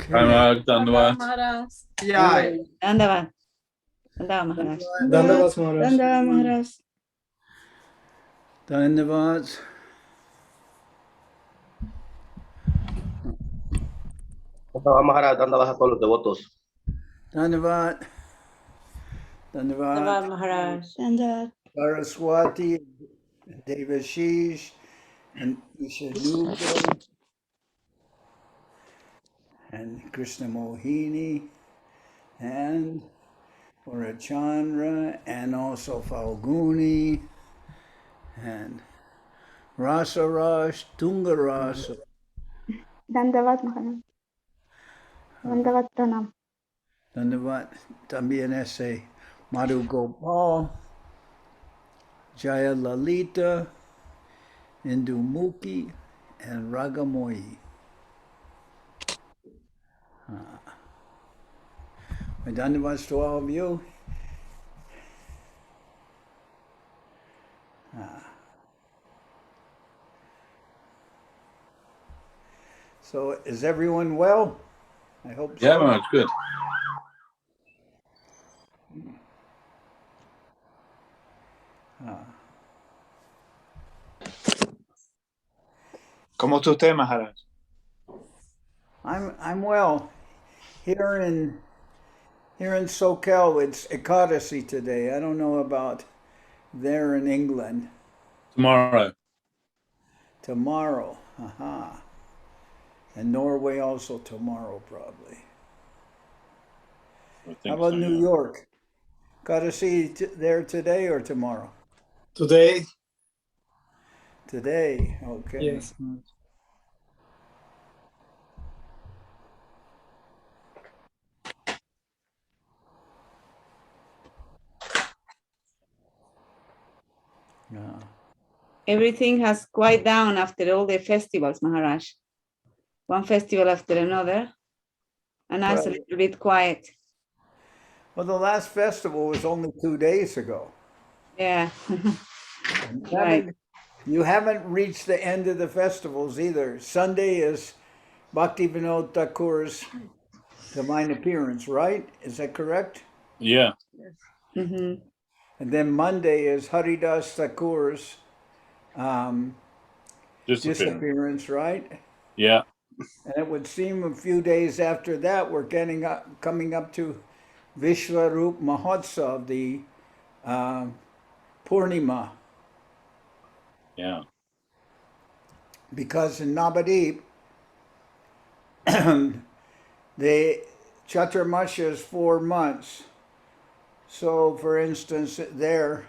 Maharaj, Dandavad. Yeah. Dandavad. Dandavad, Maharaj. Dandavad, Maharaj. Dandavad, Maharaj. Dandavad. Maharaj, Dandavad to all the devotees. Dandavad. Dandavad, Maharaj. Dandavad. Saraswati, Devashis, and Ishanuga, and Krishna Mohini, and Purachandra, and also Falguni, and Rasarash, Tungarasa. Dandavad, Maharaj. Dandavad Pranam. Dandavad también ese Madhu Gopal, Jaya Lalita, Indumukhi, and Ragamoyi. My Dandavats to all of you. So is everyone well? I hope so. Yeah, Maharaj, good. ¿Cómo está usted, Maharaj? I'm well. Here in SoCal, it's Ekadasi today. I don't know about there in England. Tomorrow. Tomorrow. Aha. And Norway also tomorrow, probably. How about so, New yeah. York? Ekadasi there today or tomorrow? Today. Today. Okay. Yes. Yeah. Everything has quiet down after all the festivals, Maharaj. One festival after another, and now it's a Right. little bit quiet. Well, the last festival was only 2 days ago. Yeah. You Right. You haven't reached the end of the festivals either. Sunday is Bhakti Vinod Thakur's divine appearance, right? Is that correct? Yeah. Mm-hmm. And then Monday is Haridas Thakur's disappearance, right? Yeah. And it would seem a few days after that, we're coming up to Vishwarup Mahotsav, the Purnima. Yeah. Because in Navadip, the Chaturmasya is 4 months. So, for instance, there,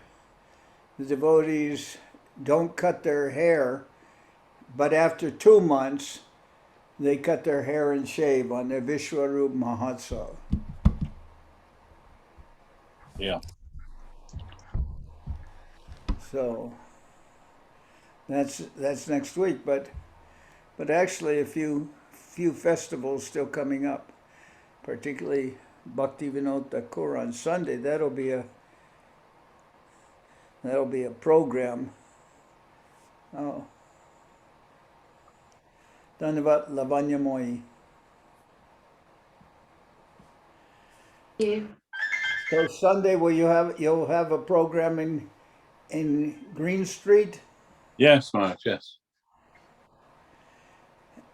the devotees don't cut their hair, but after 2 months, they cut their hair and shave on the Vishwarup Mahotsav. Yeah. So that's next week, but actually a few festivals still coming up, particularly Bhakti Vinod Thakur on Sunday. That'll be a program. Oh, Dhanavat Lavanyamoyi. Yeah. So Sunday, you'll have a program in Green Street? Yes, Maharaj, yes.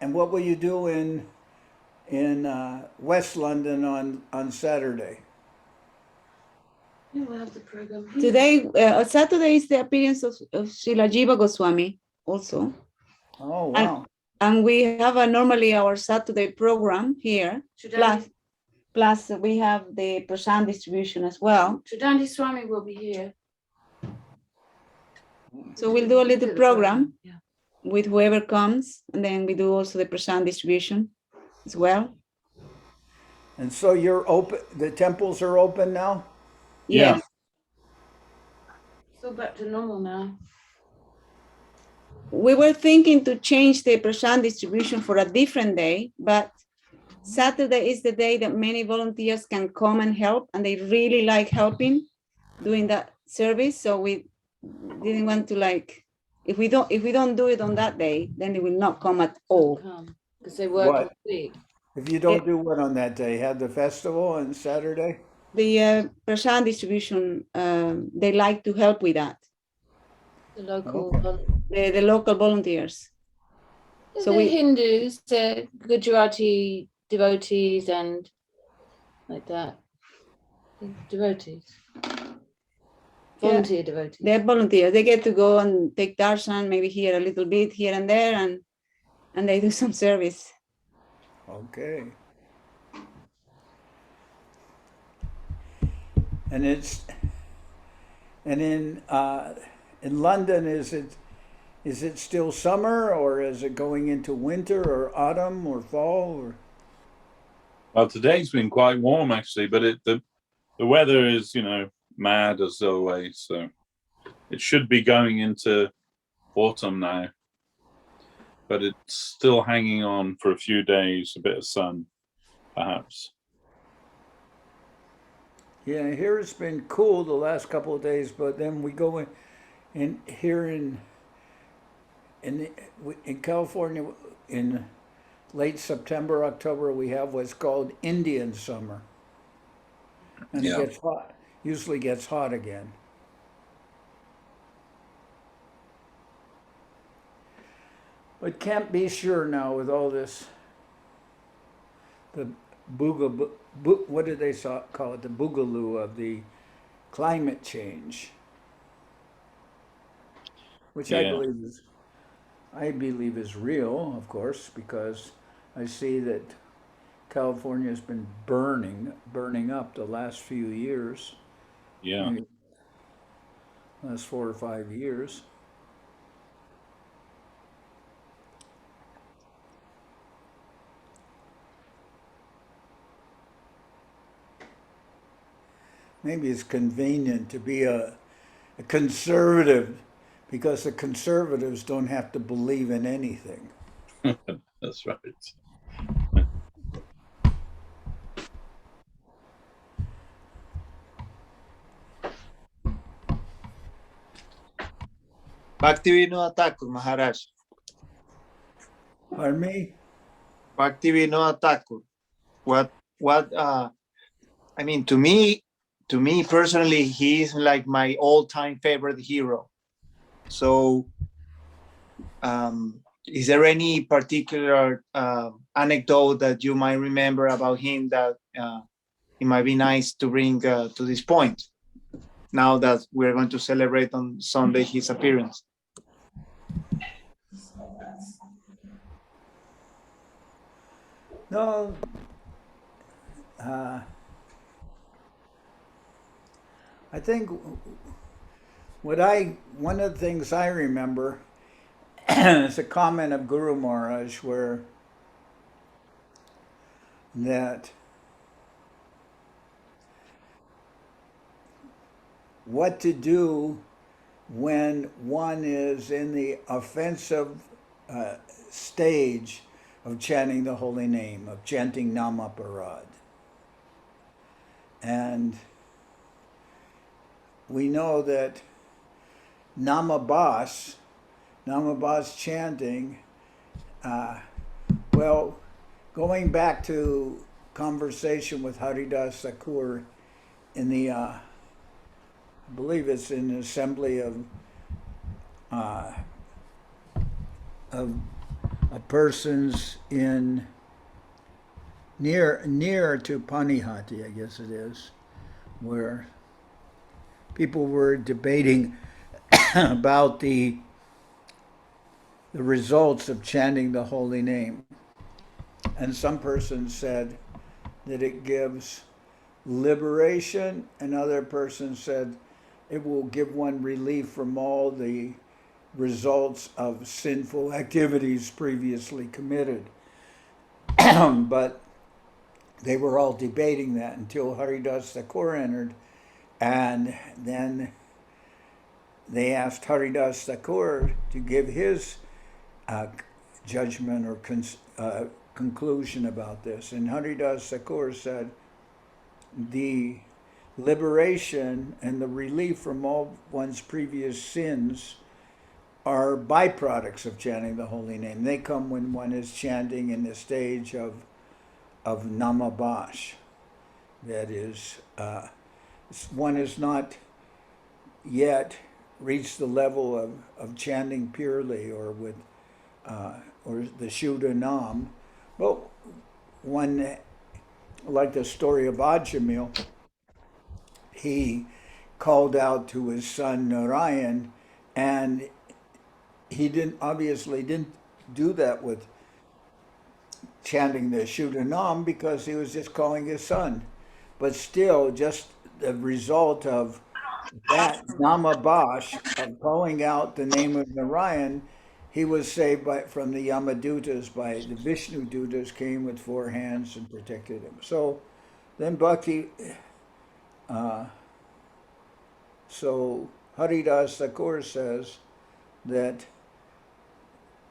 And what will you do in West London on Saturday? We'll have the program. Today, Saturday is the appearance of Srila Jiva Goswami also. Oh, wow. And we have normally our Saturday program here. Plus we have the Prasad distribution as well. Sridhar Swami will be here. So we'll do a little program with whoever comes, and then we do also the Prasad distribution as well. And so you're open, the temples are open now? Yes. So back to normal now. we were thinking to change the prashan distribution for a different day, but Saturday is the day that many volunteers can come and help, and they really like helping doing that service. So we didn't want to if we don't do it on that day, then they will not come at all. Because they work What? all week. If you don't do what on that day? Have the festival on Saturday? The prashan distribution, they like to help with that. The local, The local volunteers. so So the we- Hindus, Gujarati devotees, and like that. Devotees, volunteer devotees. They're volunteers. They get to go and take darshan, maybe here a little bit here and there, and they do some service. Okay. And in London, is it still summer, or is it going into winter or autumn or fall? Or? Well, today's been quite warm actually, but the weather is, mad as always. So it should be going into autumn now, but it's still hanging on for a few days, a bit of sun, perhaps. Yeah, here it's been cool the last couple of days, but then we go in here in California in late September, October, we have what's called Indian summer, and Yeah. it gets hot. Usually gets hot again. But can't be sure now with all this. The what did they call it? The boogaloo of the climate change, which Yeah. I believe is real, of course, because I see that California has been burning up the last few years. Yeah. Maybe last 4 or 5 years. Maybe it's convenient to be a conservative, because the conservatives don't have to believe in anything. That's right. Bhaktivinoda Thakur, Maharaj. Pardon me? Bhaktivinoda Thakur. I mean, to me personally, he is like my all-time favorite hero. So, is there any particular anecdote that you might remember about him that it might be nice to bring to this point, now that we're going to celebrate on Sunday his appearance? No. I think one of the things I remember is a comment of Guru Maharaj that what to do when one is in the offensive stage of chanting the holy name, of chanting Nama Parad. And we know that Namabas chanting, going back to conversation with Haridas Thakur in the, I believe it's in the assembly of persons in near to Panihati, I guess it is, where people were debating about the results of chanting the holy name. And some person said that it gives liberation, and other person said it will give one relief from all the results of sinful activities previously committed. But they were all debating that until Haridas Thakur entered, and then they asked Haridas Thakur to give his judgment or conclusion about this. And Haridas Thakur said, the liberation and the relief from all one's previous sins are byproducts of chanting the holy name. They come when one is chanting in the stage of Namabash. That is, one has not yet reached the level of chanting purely or with or the Shuddha Nam. But one, like the story of Ajamil, he called out to his son Narayan, and he obviously didn't do that with chanting the Shuddha Nam because he was just calling his son. But still, just the result of that Namabash, of calling out the name of Narayan, he was saved from the Yamadutas, by the Vishnu Dutas came with 4 hands and protected him. So then Bhakti, so Haridas Thakur says that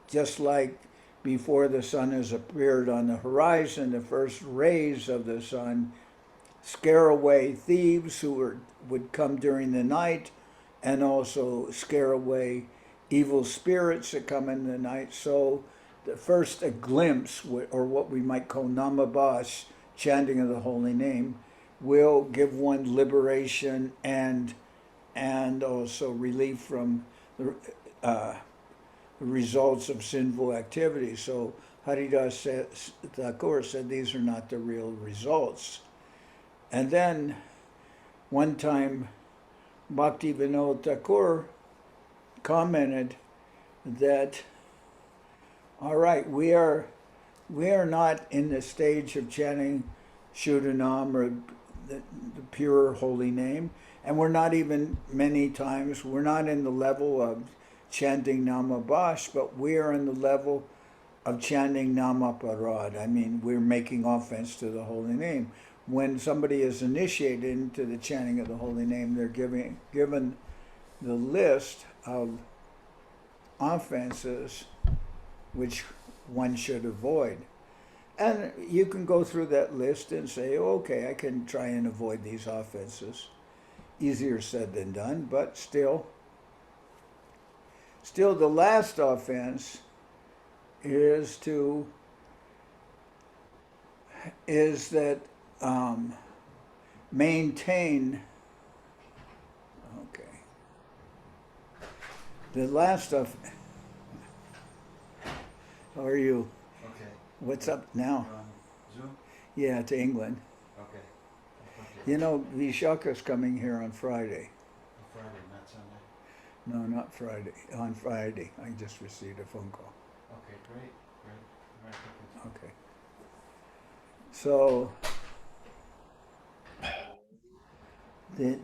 just like before the sun has appeared on the horizon, the first rays of the sun scare away thieves who would come during the night, and also scare away evil spirits that come in the night. So the first a glimpse, or what we might call Namabash, chanting of the holy name, will give one liberation and also relief from the results of sinful activity. So Haridas Thakur said these are not the real results. And then one time Bhakti Vinod Thakur commented that, all right, we are not in the stage of chanting Shuddha Nam or the pure holy name, and we're not even many times, we're not in the level of chanting Namabash, but we are in the level of chanting Namaparad. I mean, we're making offense to the holy name. When somebody is initiated into the chanting of the holy name, they're given the list of offenses which one should avoid. And you can go through that list and say, oh, okay, I can try and avoid these offenses. Easier said than done, but still the last offense is that maintain. Okay. The last stuff. How are you? Okay. What's up now? Zoom? Yeah, to England. Okay. You know, Vishaka's coming here on Friday. Friday, not Sunday. No, not Friday. On Friday. I just received a phone call. Okay, great. All right. Okay. So the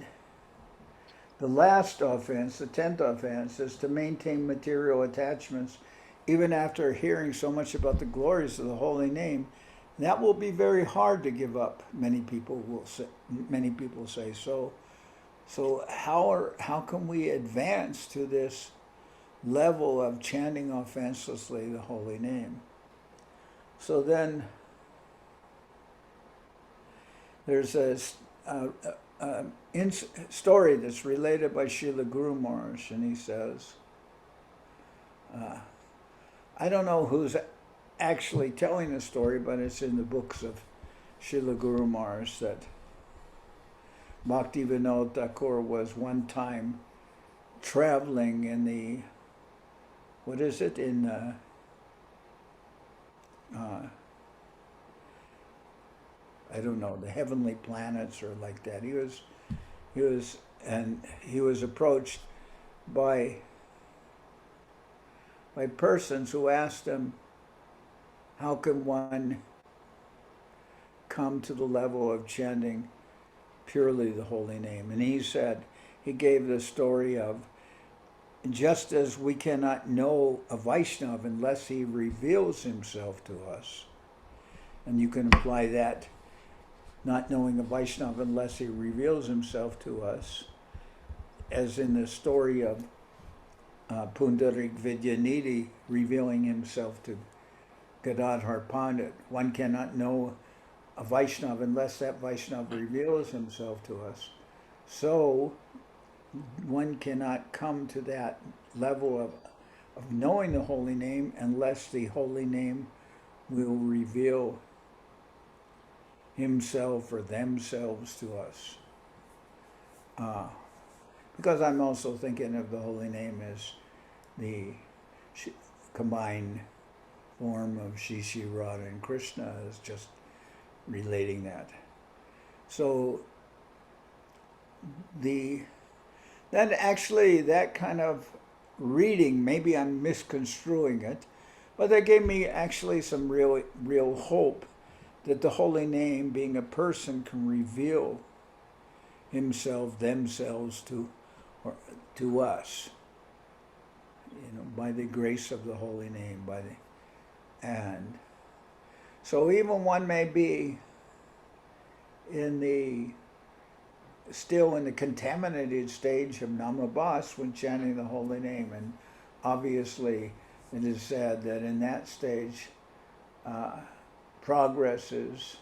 last offense, the 10th offense, is to maintain material attachments even after hearing so much about the glories of the holy name. That will be very hard to give up, many people say. So how can we advance to this level of chanting offenselessly the holy name? So then there's a story that's related by Srila Guru Maharaj, and he says, I don't know who's actually telling the story, but it's in the books of Srila Guru Maharaj, that Bhakti Vinod Thakur was one time traveling in the, I don't know, the heavenly planets or like that. He was approached by persons who asked him, how can one come to the level of chanting purely the holy name? And he gave the story of, just as we cannot know a Vaishnava unless he reveals himself to us, and you can apply that, not knowing a Vaishnava unless he reveals himself to us, as in the story of Pundarik Vidyanidhi revealing himself to Gadadhar Pandit. One cannot know a Vaishnava unless that Vaishnava reveals himself to us. So one cannot come to that level of knowing the holy name unless the holy name will reveal himself or themselves to us. Because I'm also thinking of the holy name as the combined form of Shishi, Radha, and Krishna, is just relating that. So that kind of reading, maybe I'm misconstruing it, but that gave me actually some real hope that the holy name, being a person, can reveal himself, themselves to us, by the grace of the holy name, and so even one may be still in the contaminated stage of namabas when chanting the holy name, and obviously it is said that in that stage progress is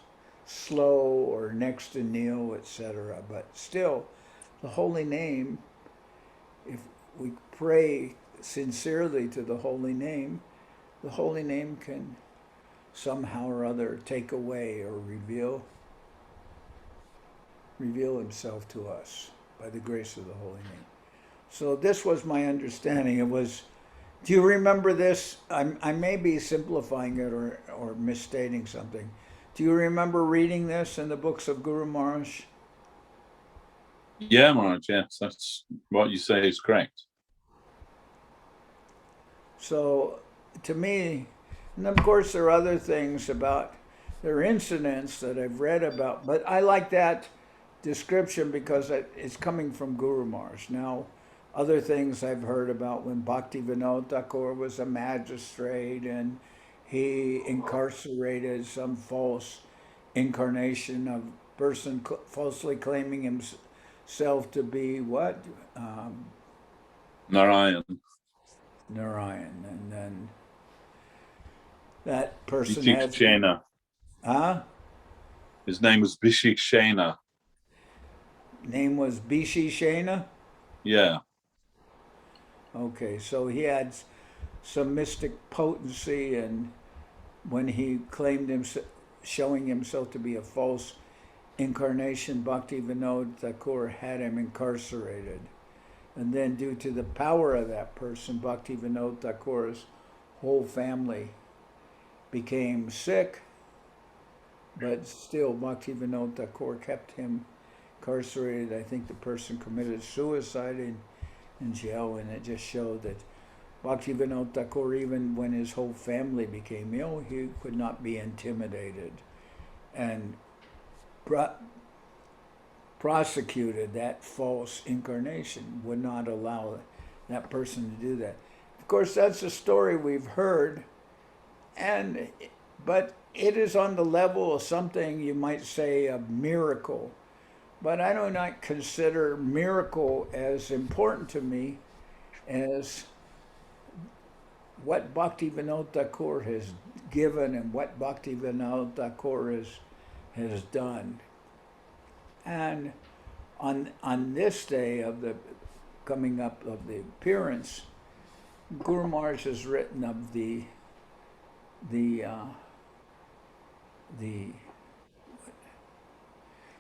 slow or next to nil, etc. But still, the holy name, if we pray sincerely to the holy name can somehow or other take away or reveal himself to us by the grace of the holy name. So this was my understanding. Do you remember this? I may be simplifying it or misstating something. Do you remember reading this in the books of Guru Maharaj? Yeah, Maharaj, yes, that's what you say is correct. So to me, and of course there are other things there are incidents that I've read about, but I like that description because it's coming from Guru Maharaj. Now, other things I've heard about when Bhakti Vinod Thakur was a magistrate and he incarcerated some false incarnation of person falsely claiming himself to be what? Narayan. Narayan. And then that person Bishikshena. Huh? His name was Bishikshena. Name was Bishi Shena? Yeah. Okay, so he had some mystic potency, and when he claimed himself, showing himself to be a false incarnation, Bhakti Vinod Thakur had him incarcerated. And then due to the power of that person, Bhakti Vinod Thakur's whole family became sick, but still Bhakti Vinod Thakur kept him incarcerated. I think the person committed suicide in jail, and it just showed that Bhakti Vinod Thakur, even when his whole family became ill, he could not be intimidated, and prosecuted that false incarnation, would not allow that person to do that. Of course, that's a story we've heard, but it is on the level of something you might say a miracle. But I do not consider miracle as important to me as what Bhakti Vinod Thakur has given and what Bhakti Vinod Thakur has done. And on this day of the coming up of the appearance, Guru Maharaj has written of the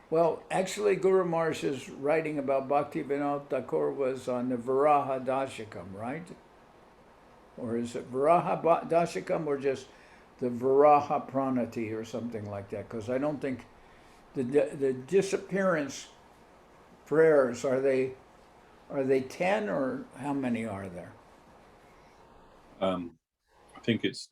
well, actually, Guru Maharaj's writing about Bhakti Vinod Thakur was on the Varaha Dashikam, right? Or is it Varaha Dashikam or just the Varaha Pranati or something like that? Because I don't think the disappearance prayers, are they 10 or how many are there? I think it's,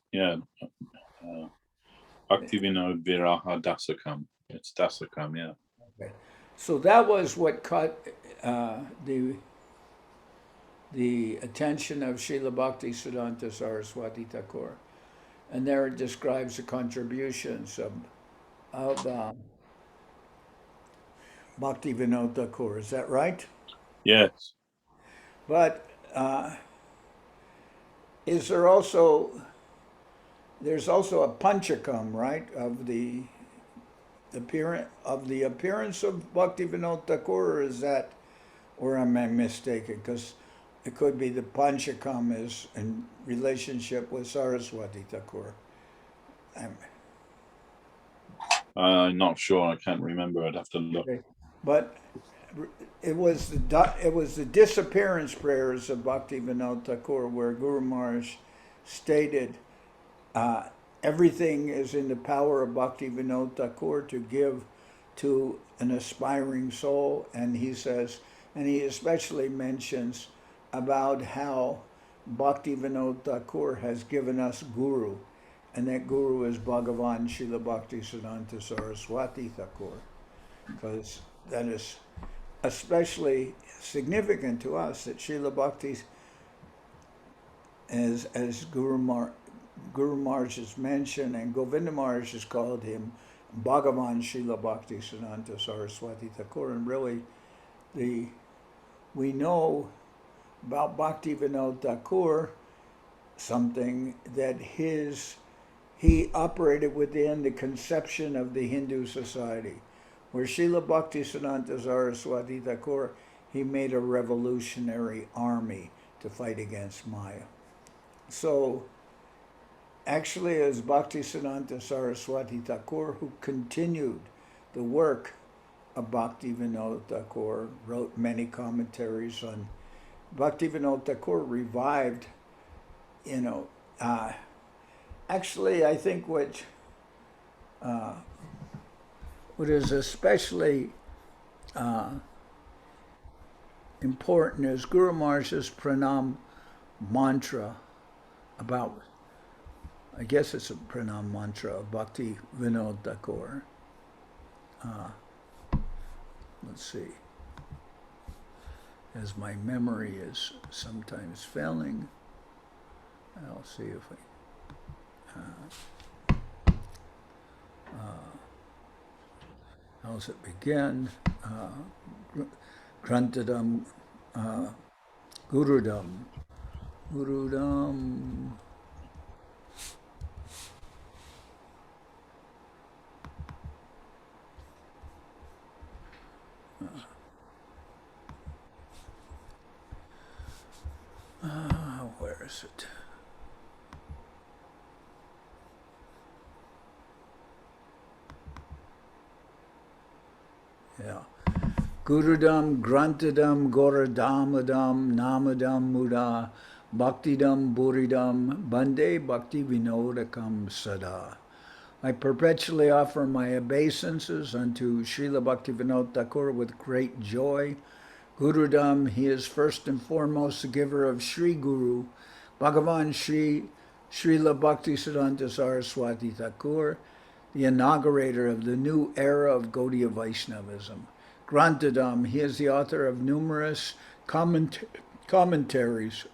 Bhakti Vinod Viraha Dasakam. It's Dasakam, yeah. Okay. So that was what caught the attention of Srila Bhakti Siddhanta Saraswati Thakur. And there it describes the contributions of Bhakti Vinod Thakur. Is that right? Yes. But is there also, there's also a panchakam, right, of the appearance of Bhaktivinoda Thakur, or is that, or am I mistaken? Because it could be the panchakam is in relationship with Saraswati Thakur. Not sure. I can't remember. I'd have to look. Okay. But it was the disappearance prayers of Bhaktivinoda Thakur where Guru Maharaj stated, everything is in the power of Bhaktivinoda Thakur to give to an aspiring soul, and he says, and he especially mentions about how Bhaktivinoda Thakur has given us Guru, and that Guru is Bhagavan Srila Bhaktisiddhanta Saraswati Thakur, because that is especially significant to us that Srila Bhakti, as Guru Maharaj has mentioned, and Govinda Maharaj has called him Bhagavan Srila Bhaktisiddhanta Saraswati Thakur, and really we know about Bhaktivinoda Thakur something that he operated within the conception of the Hindu society, where Srila Bhaktisiddhanta Saraswati Thakur, he made a revolutionary army to fight against Maya. So actually, as Bhaktisiddhanta Saraswati Thakur, who continued the work of Bhaktivinoda Thakur, wrote many commentaries on Bhaktivinoda Thakur, revived, actually, I think what is especially important is Guru Maharaj's pranam mantra about, I guess it's a pranam mantra of Bhaktivinoda Thakur. Let's see, as my memory is sometimes failing, I'll see if how's it begin? Grantadam, Gurudam. Where is it? Yeah. Gurudam, Grantadam, Goradhamadam, Namadam, Muda, Bhaktidam, Buridam, Bande, Bhakti Vinodakam Sada. I perpetually offer my obeisances unto Srila Bhaktivinoda Thakur with great joy. Gurudam, he is first and foremost the giver of Sri Guru, Bhagavan Srila Bhaktisiddhanta Saraswati Thakur, the inaugurator of the new era of Gaudiya Vaishnavism. Grantadam, he is the author of numerous commentaries,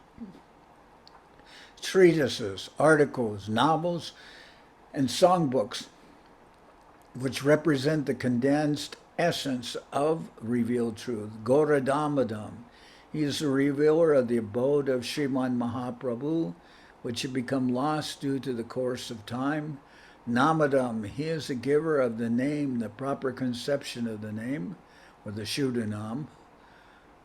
treatises, articles, novels, and songbooks, which represent the condensed essence of revealed truth. Goradhamadam, he is the revealer of the abode of Sriman Mahaprabhu, which had become lost due to the course of time. Namadam, he is the giver of the name, the proper conception of the name, or the Shuddhanam.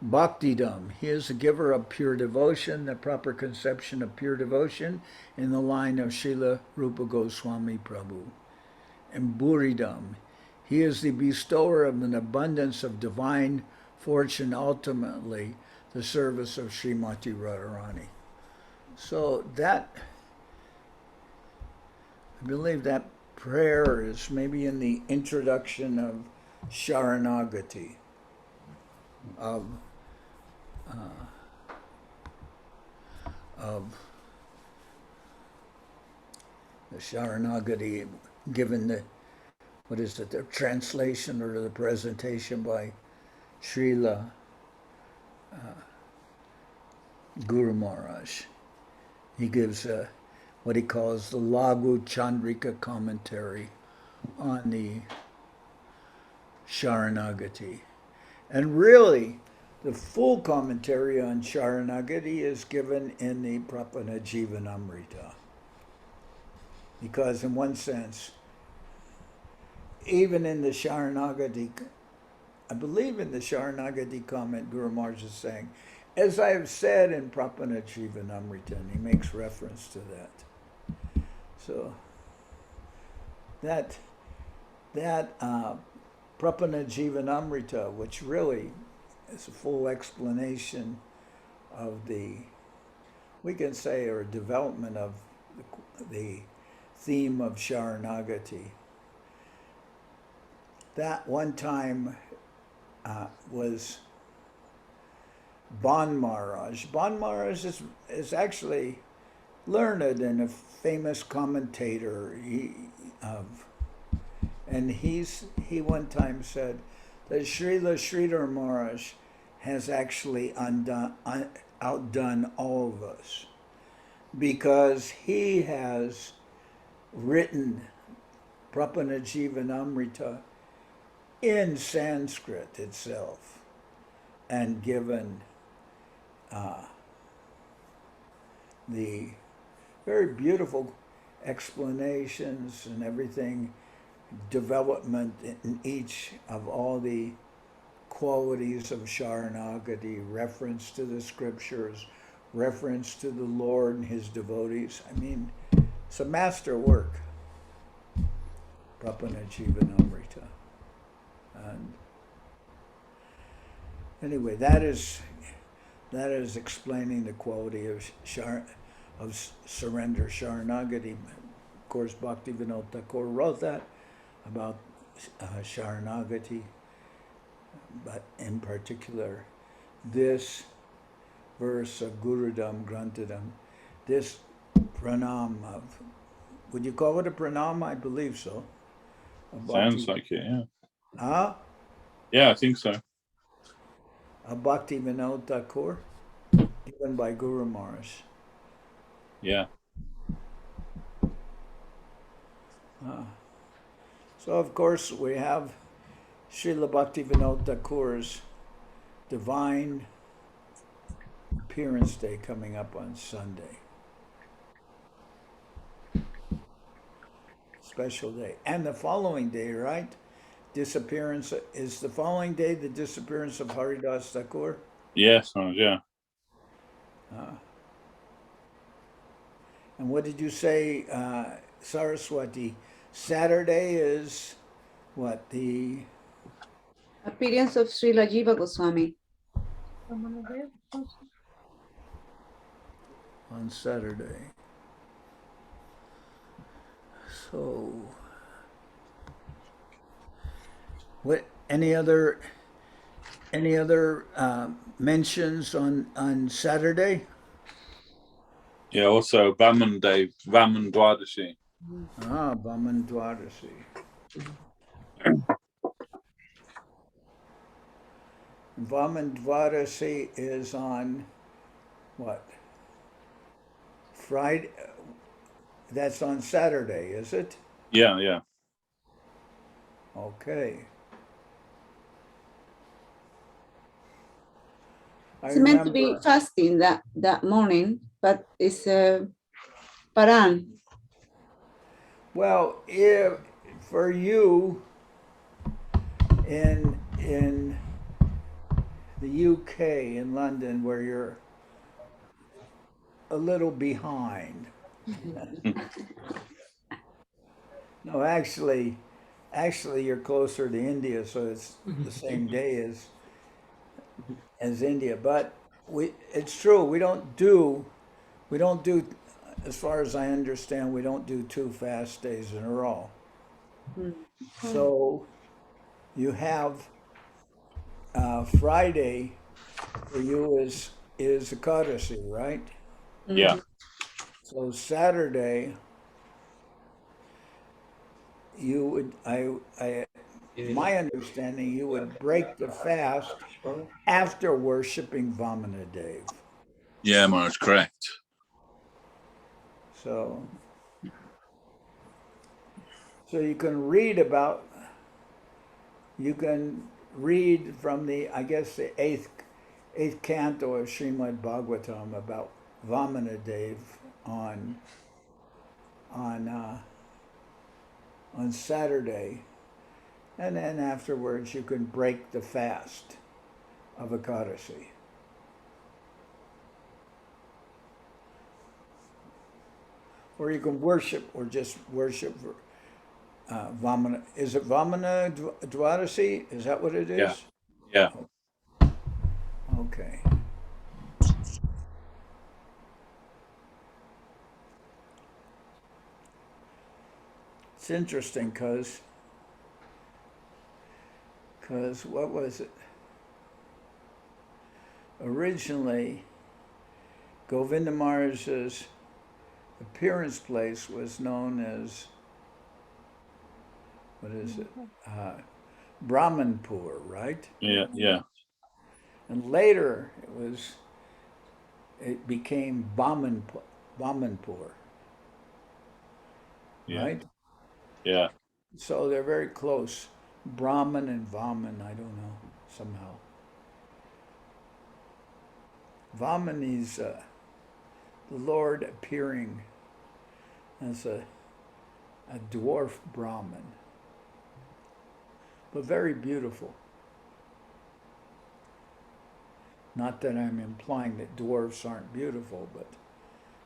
Bhaktidam, he is the giver of pure devotion, the proper conception of pure devotion in the line of Srila Rupa Goswami Prabhu. And Buridam, he is the bestower of an abundance of divine fortune, ultimately the service of Srimati Radharani. So that, I believe that prayer is maybe in the introduction of Sharanagati, of the Sharanagati, given the, the translation or the presentation by Srila Guru Maharaj. He gives what he calls the Laghu Chandrika commentary on the Sharanagati. And really, The full commentary on Sharanagati is given in the Prapana Jivanamrita. Because in one sense, even in the Sharanagati, I believe in the Sharanagati comment, Guru Maharaj is saying, as I have said in Prapana Jivanamrita, and he makes reference to that. So that Prapana Jivanamrita, which really is a full explanation of the, we can say, or development of the theme of Sharanagati. That one time was Ban Maharaj. Ban Maharaj is actually learned and a famous commentator. He one time said that Srila Sridhar Maharaj has actually outdone all of us, because he has written Prapana Jivanamrita in Sanskrit itself and given the very beautiful explanations and everything, development in each of all the qualities of Sharanagati, reference to the scriptures, reference to the Lord and his devotees. I mean, it's a master work, Prapana Jivanamrita. And anyway, that is explaining the quality of surrender, Sharanagati. Of course, Bhaktivinoda Thakur wrote that about Sharanagati, but in particular, this verse of Gurudam Grantadam, this pranam of, would you call it a pranam? I believe so. Sounds like it, yeah. Huh? Yeah, I think so. A Bhaktivinoda Thakur, given by Guru Maharaj. Yeah. So, of course, we have Srila Bhaktivinoda Thakur's Divine Appearance Day coming up on Sunday. Special day. And the following day, right? Disappearance, is the following day the disappearance of Haridas Thakur? Yes, yeah. And what did you say, Saraswati? Saturday is what? The Appearance of Srila Jiva Goswami. on Saturday. So, what? Any other mentions on Saturday? Yeah, also Vaman Day, Vaman Dwadashi. Vaman Dwadasi. Vaman Dwadasi is on what? Friday. That's on Saturday, is it? Yeah, yeah. Okay. It's meant to be fasting that morning, but it's Paran. Well, if for you in the UK, in London, where you're a little behind. No, actually you're closer to India, so it's the same day as India. But it's true, we don't do, as far as I understand, we don't do 2 fast days in a row. So you have Friday for you is Ekadasi, right? Yeah. So Saturday, you would, my understanding, you would break the fast after worshiping Vamanadev. Yeah, Maharaj, correct. So you can read from the, I guess, the 8th canto of Srimad Bhagavatam about Vamana Dev on Saturday, and then afterwards you can break the fast of Ekadasi. Or you can worship, or just worship Vamana. Is it Vamana Dwadasi? Is that what it is? Yeah. Okay. It's interesting because what was it? Originally, Govinda Maharaj's appearance place was known as, what is it? Brahmanpur, right? Yeah. And later it became Vamanpur, Yeah. right? Yeah. So they're very close. Brahman and Vaman, I don't know, somehow. Vaman is the Lord appearing as a dwarf Brahman, but very beautiful. Not that I'm implying that dwarfs aren't beautiful, but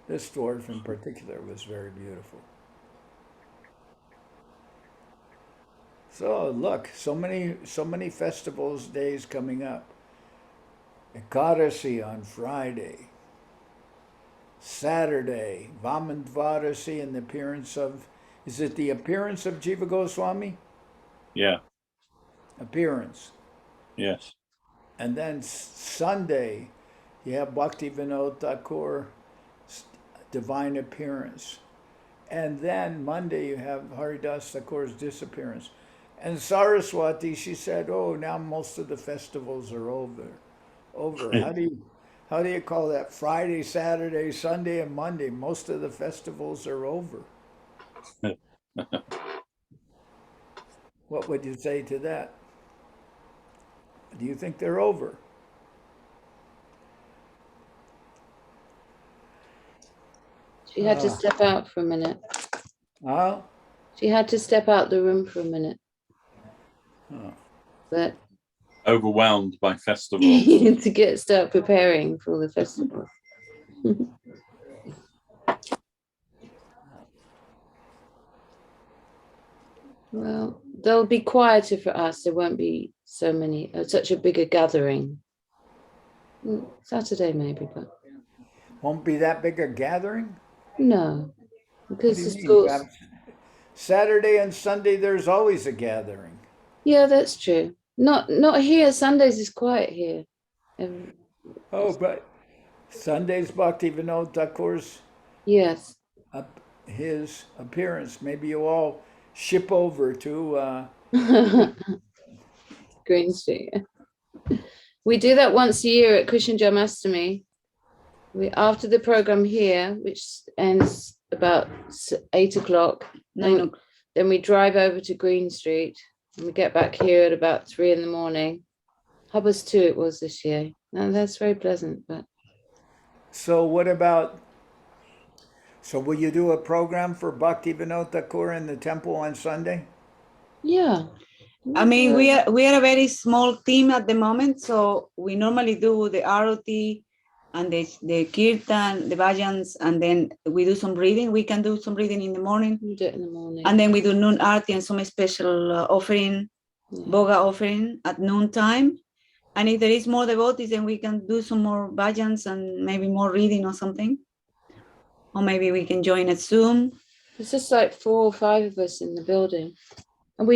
this dwarf in particular was very beautiful. So look, so many festivals, days coming up. Ekadasi on Friday. Saturday, Vaman Dvarasi and the appearance of, is it the appearance of Jiva Goswami? Yeah. Appearance. Yes. And then Sunday, you have Bhakti Vinod Thakur, divine appearance. And then Monday, you have Haridas Thakur's disappearance. And Saraswati, she said, oh, now most of the festivals are over. How do you call that? Friday, Saturday, Sunday, and Monday. Most of the festivals are over. What would you say to that? Do you think they're over? She had to step out for a minute. Huh? She had to step out the room for a minute. Oh. But Overwhelmed by festivals. to start preparing for the festival. Well, they'll be quieter for us. There won't be so many, such a bigger gathering. Saturday maybe, but Won't be that big a gathering? no, because What the do you mean? schools. Saturday and Sunday, there's always a gathering. Yeah, that's true. Not here. Sundays is quiet here. Oh, but Sunday's Bhakti Vinod Thakur's Yes. his appearance. Maybe you all ship over to Green Street. We do that once a year at Krishna Janmashtami. After the program here, which ends about 8 o'clock, 9 o'clock. then we drive over to Green Street and we get back here at about 3 in the morning. Hubbard's 2 it was this year. And that's very pleasant. But So will you do a program for Bhakti Vinod Thakur in the temple on Sunday? yeah. I mean, we are a very small team at the moment, so we normally do the arati and the kirtan, the bhajans, and then we do some reading. We can do some reading in the morning. We do it in the morning. And then we do noon arati and some special offering, boga offering at noon time. And if there is more devotees, then we can do some more bhajans and maybe more reading or something. Or maybe we can join at Zoom. It's just like 4 or 5 of us in the building. And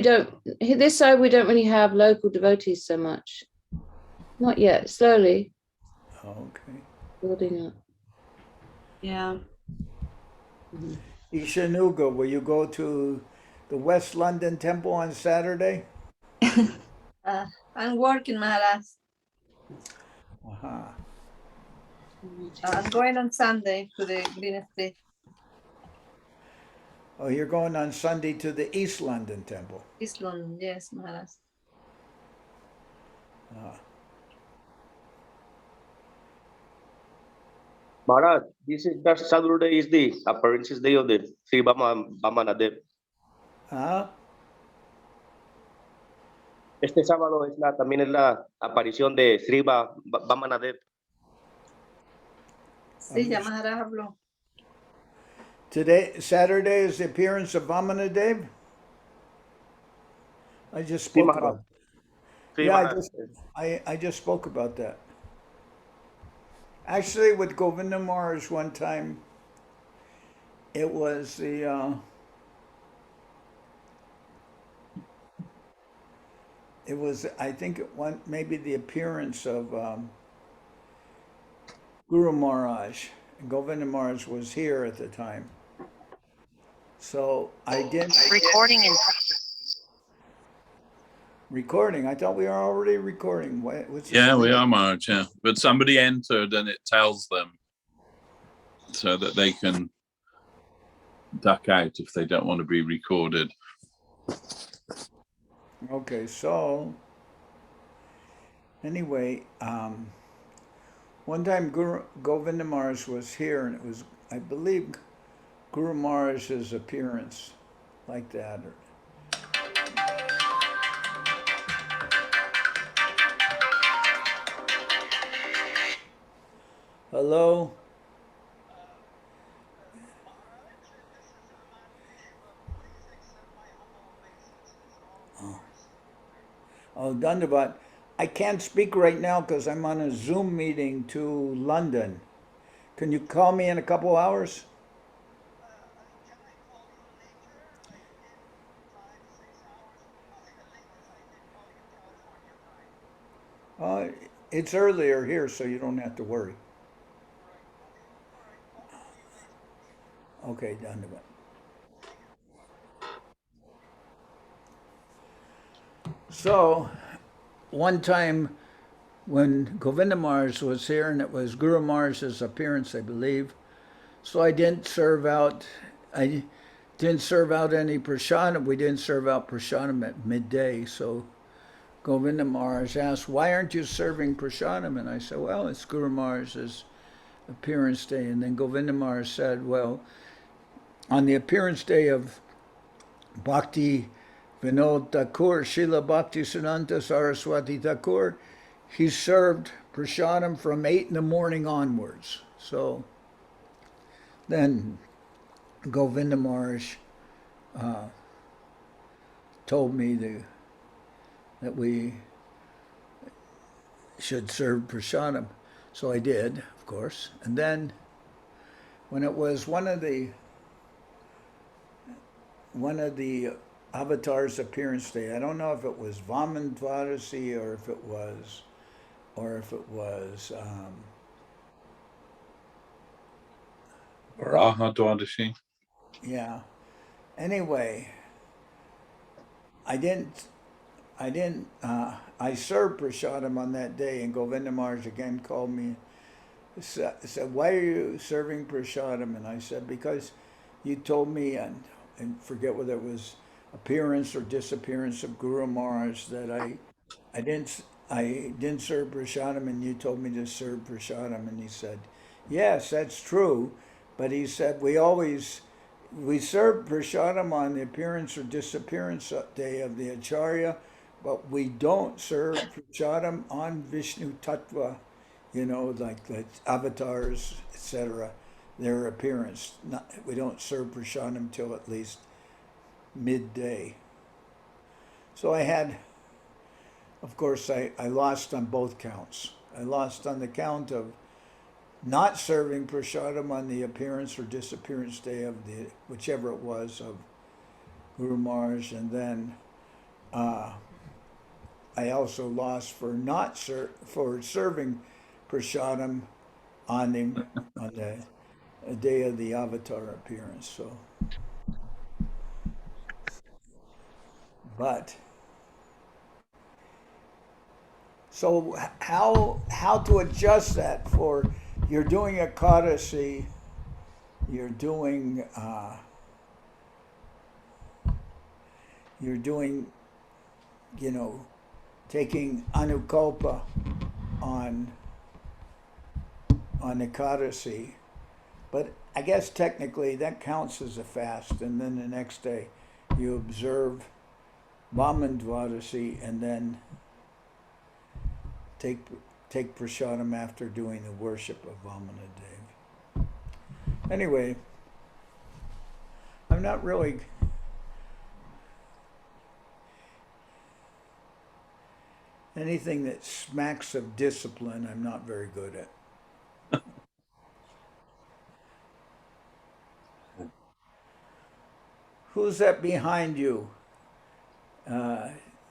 this side, we don't really have local devotees so much. Not yet, slowly. Okay. Building up. Yeah. Ishanuga, will you go to the West London temple on Saturday? I'm working, Maharaj. I'm going on Sunday to the Green Street. Oh, you're going on Sunday to the East London temple. East London, yes, Maharaj. Maharaj, this is the Saturday is the appearances day of the Sri Bamanadev. Huh? Este sábado también es la aparición de Sri Bamanadev. Sí, ya Maharaj habló. Today, Saturday is the appearance of Vamanadev. I just Sí, spoke Maharaj. about. Sí, Yeah, Maharaj. I just spoke about that. Actually, with Govinda Maharaj one time, it was the it was, I think maybe the appearance of Guru Maharaj. Govinda Maharaj was here at the time, so I didn't recording. I thought we were already recording. What's this? Yeah, we are, Maharaj, yeah. But somebody entered and it tells them so that they can duck out if they don't want to be recorded. Okay, so anyway, one time Govinda Maharaj was here, and it was, I believe, Guru Maharaj's appearance, like that. Hello? Oh, Dandavat. I can't speak right now because I'm on a Zoom meeting to London. Can you call me in a couple hours? It's earlier here, so you don't have to worry. Okay, Dandavat. So, one time when Govinda Maharaj was here, and it was Guru Maharaj's appearance, I believe, so I didn't serve out any prasadam. We didn't serve out prasadam at midday, so Govinda Maharaj asked, "Why aren't you serving prasadam?" And I said, "Well, it's Guru Maharaj's appearance day." And then Govinda Maharaj said, "Well, on the appearance day of Bhakti Vinod Thakur, Srila Bhakti Siddhanta Saraswati Thakur, he served prasadam from 8 in the morning onwards." So then Govinda Maharaj told me that we should serve prasadam. So I did, of course. And then when it was one of the avatars appearance day, I don't know if it was Vaman Dwadasi or if it was Varaha Dwadashi. yeah. Anyway, I served prasadam on that day, and Govinda Maharaj again called me, said, "Why are you serving prasadam?" And I said, "Because you told me," and forget whether it was appearance or disappearance of Guru Maharaj, that I didn't serve prasadam, and you told me to serve prasadam." And he said, "Yes, that's true, but," he said, we serve prasadam on the appearance or disappearance day of the Acharya, but we don't serve prasadam on Vishnu Tattva, like the avatars, etc., their appearance. We don't serve prasadam till at least midday. So of course, I lost on both counts. I lost on the count of not serving prasadam on the appearance or disappearance day of whichever it was, of Guru Maharaj, and then I also lost for serving prasadam on the day of the avatar appearance. So how to adjust that for, you're doing a Ekadasi, you're doing taking anukalpa on on Ekadasi. But I guess technically that counts as a fast, and then the next day you observe Vaman Dwadasi and then take prasadam after doing the worship of Vamanadev. Anyway, I'm not really anything that smacks of discipline. I'm not very good at. Who's that behind you,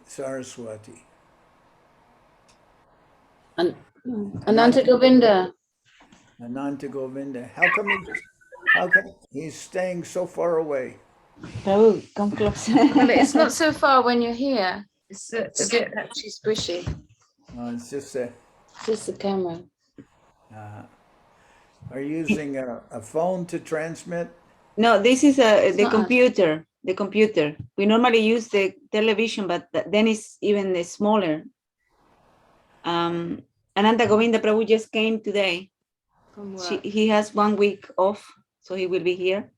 Saraswati? Ananta Govinda. Ananta Govinda. How come he's staying so far away? Prabhu, come close. Well, it's not so far when you're here. It's a bit actually squishy. It's just Just the camera. are you using a phone to transmit? No, this is the not computer. The computer. We normally use the television, but then it's even smaller. Ananta Govinda Prabhu just came today. From work. He has 1 week off, so he will be here.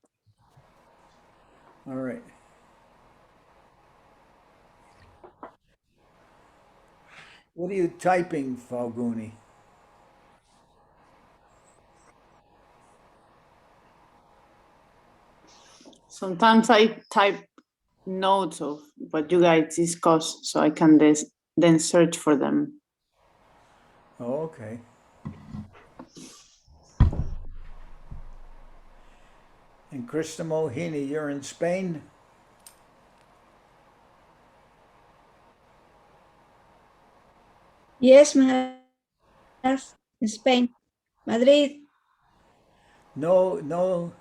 All right. What are you typing, Falguni? Sometimes I type notes of what you guys discuss so I can then search for them. Oh, okay. And Krishna Mohini, you're in Spain? Yes, Maharaj, in Spain, Madrid. No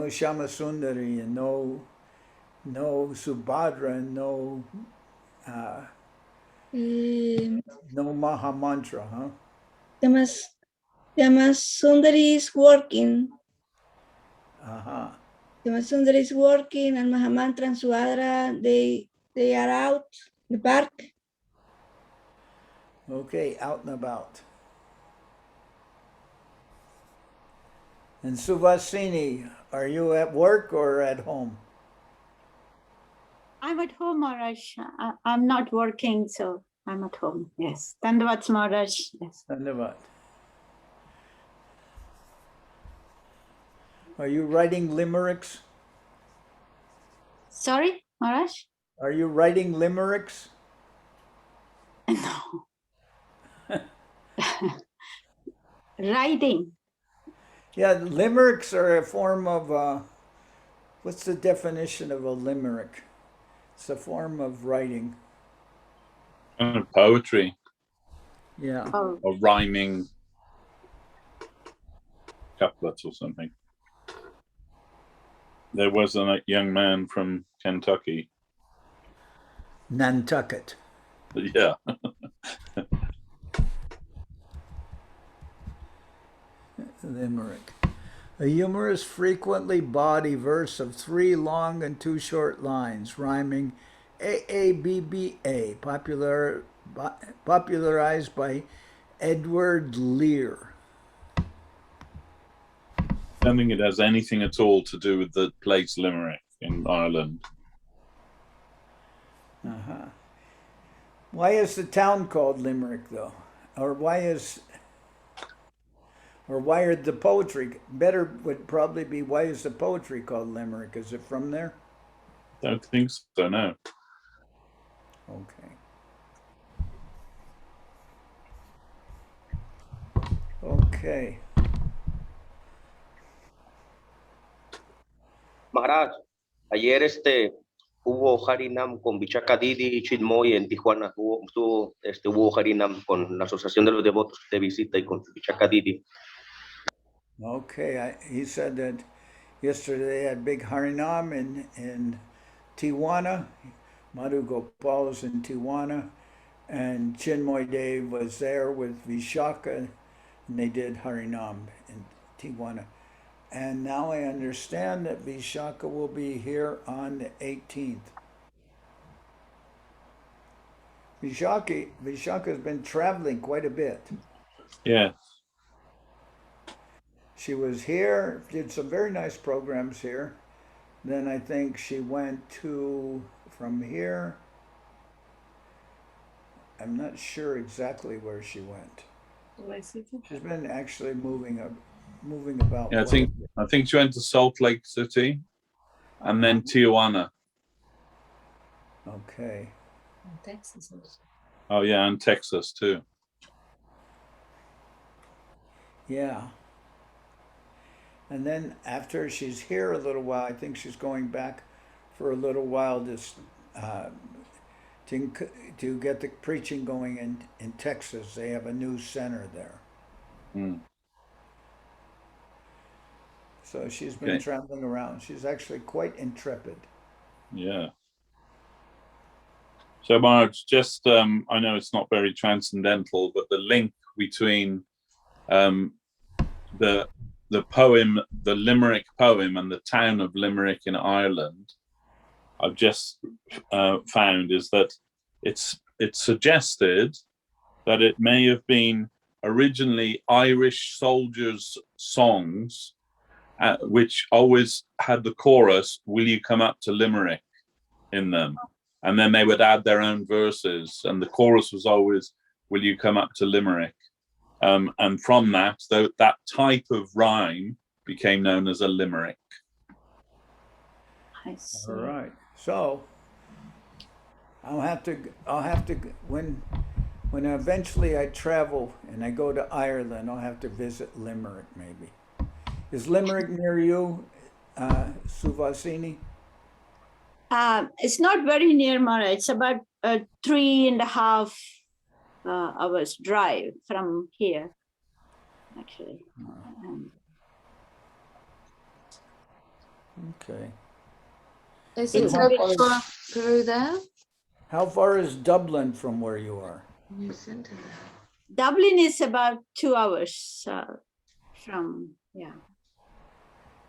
Shama Sundari and no Subhadra and no Mahamantra, huh? Sundari is working. Uh-huh. Sundari is working, and Mahamantra and Subhadra, they are out in the park. Okay, out and about. And Suvasini, are you at work or at home? I'm at home, Maharaj. I'm not working, so I'm at home. Yes. Dandavats, Maharaj. Yes. Dhanyavad. Are you writing limericks? Sorry, Maharaj? Are you writing limericks? No. Writing. Yeah, limericks are a form of, what's the definition of a limerick? It's a form of writing. Poetry Yeah. Oh, or rhyming couplets or something. There was a young man from Kentucky. Nantucket. Yeah. Limerick. A humorous, frequently bawdy verse of 3 long and 2 short lines, rhyming AABBA, popularized by Edward Lear. I don't think it has anything at all to do with the place Limerick in Ireland. Uh-huh. Why is the town called Limerick, though? Or why are the poetry, better would probably be, why is the poetry called Limerick? Is it from there? Don't think so, no. Okay. Okay. Maharaj, ayer hubo Harinam con Vichaka Didi y Chinmoy en Tijuana. Hubo Harinam con la Asociación de los Devotos de Visita y con Vichaka Didi. Okay, he said that yesterday they had big Harinam in Tijuana. Madhu Gopal was in Tijuana, and Chinmoy Dev was there with Vishaka, and they did Harinam in Tijuana. And now I understand that Vishaka will be here on the 18th. Vishaka has been traveling quite a bit. Yeah. She was here, did some very nice programs here. Then I think she went to, from here, I'm not sure exactly where she went. She's been actually moving about. Yeah, I think she went to Salt Lake City and then Tijuana. Okay. Texas also. Oh yeah, and Texas too. Yeah. And then after she's here a little while, I think she's going back for a little while to get the preaching going in Texas. They have a new center there. Mm. So she's been traveling around. She's actually quite intrepid. Yeah. So Maharaj, just I know it's not very transcendental, but the link between the poem, the Limerick poem, and the town of Limerick in Ireland, I've just found is that it's suggested that it may have been originally Irish soldiers' songs, which always had the chorus, "Will you come up to Limerick?" in them. And then they would add their own verses, and the chorus was always, "Will you come up to Limerick?" And from that, that type of rhyme became known as a limerick. I see. All right. So I'll have to when eventually I travel and I go to Ireland, I'll have to visit Limerick maybe. Is Limerick near you, Suvasini? It's not very near Maharaj. It's about 3.5 hours drive from here, actually. Okay. Is it so far through there? How far is Dublin from where you are? Dublin is about 2 hours from, yeah.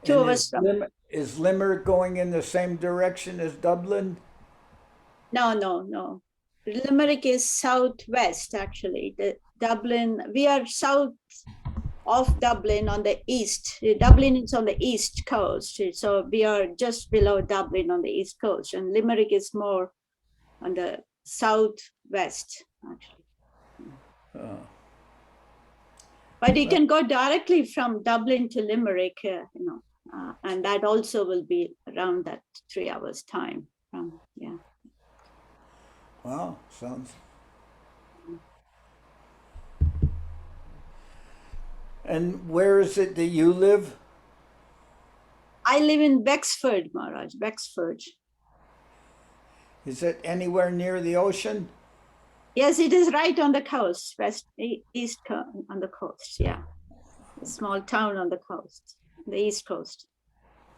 2 hours from. Is Limerick going in the same direction as Dublin? No. Limerick is southwest, actually. The Dublin, we are south of Dublin on the east. Dublin is on the east coast, so we are just below Dublin on the east coast, and Limerick is more on the southwest, actually. But you can go directly from Dublin to Limerick, and that also will be around that 3 hours time from, yeah. Wow, sounds. And where is it that you live? I live in Wexford, Maharaj, Wexford. Is it anywhere near the ocean? Yes, it is right on the coast, east on the coast, yeah. A small town on the coast, the east coast.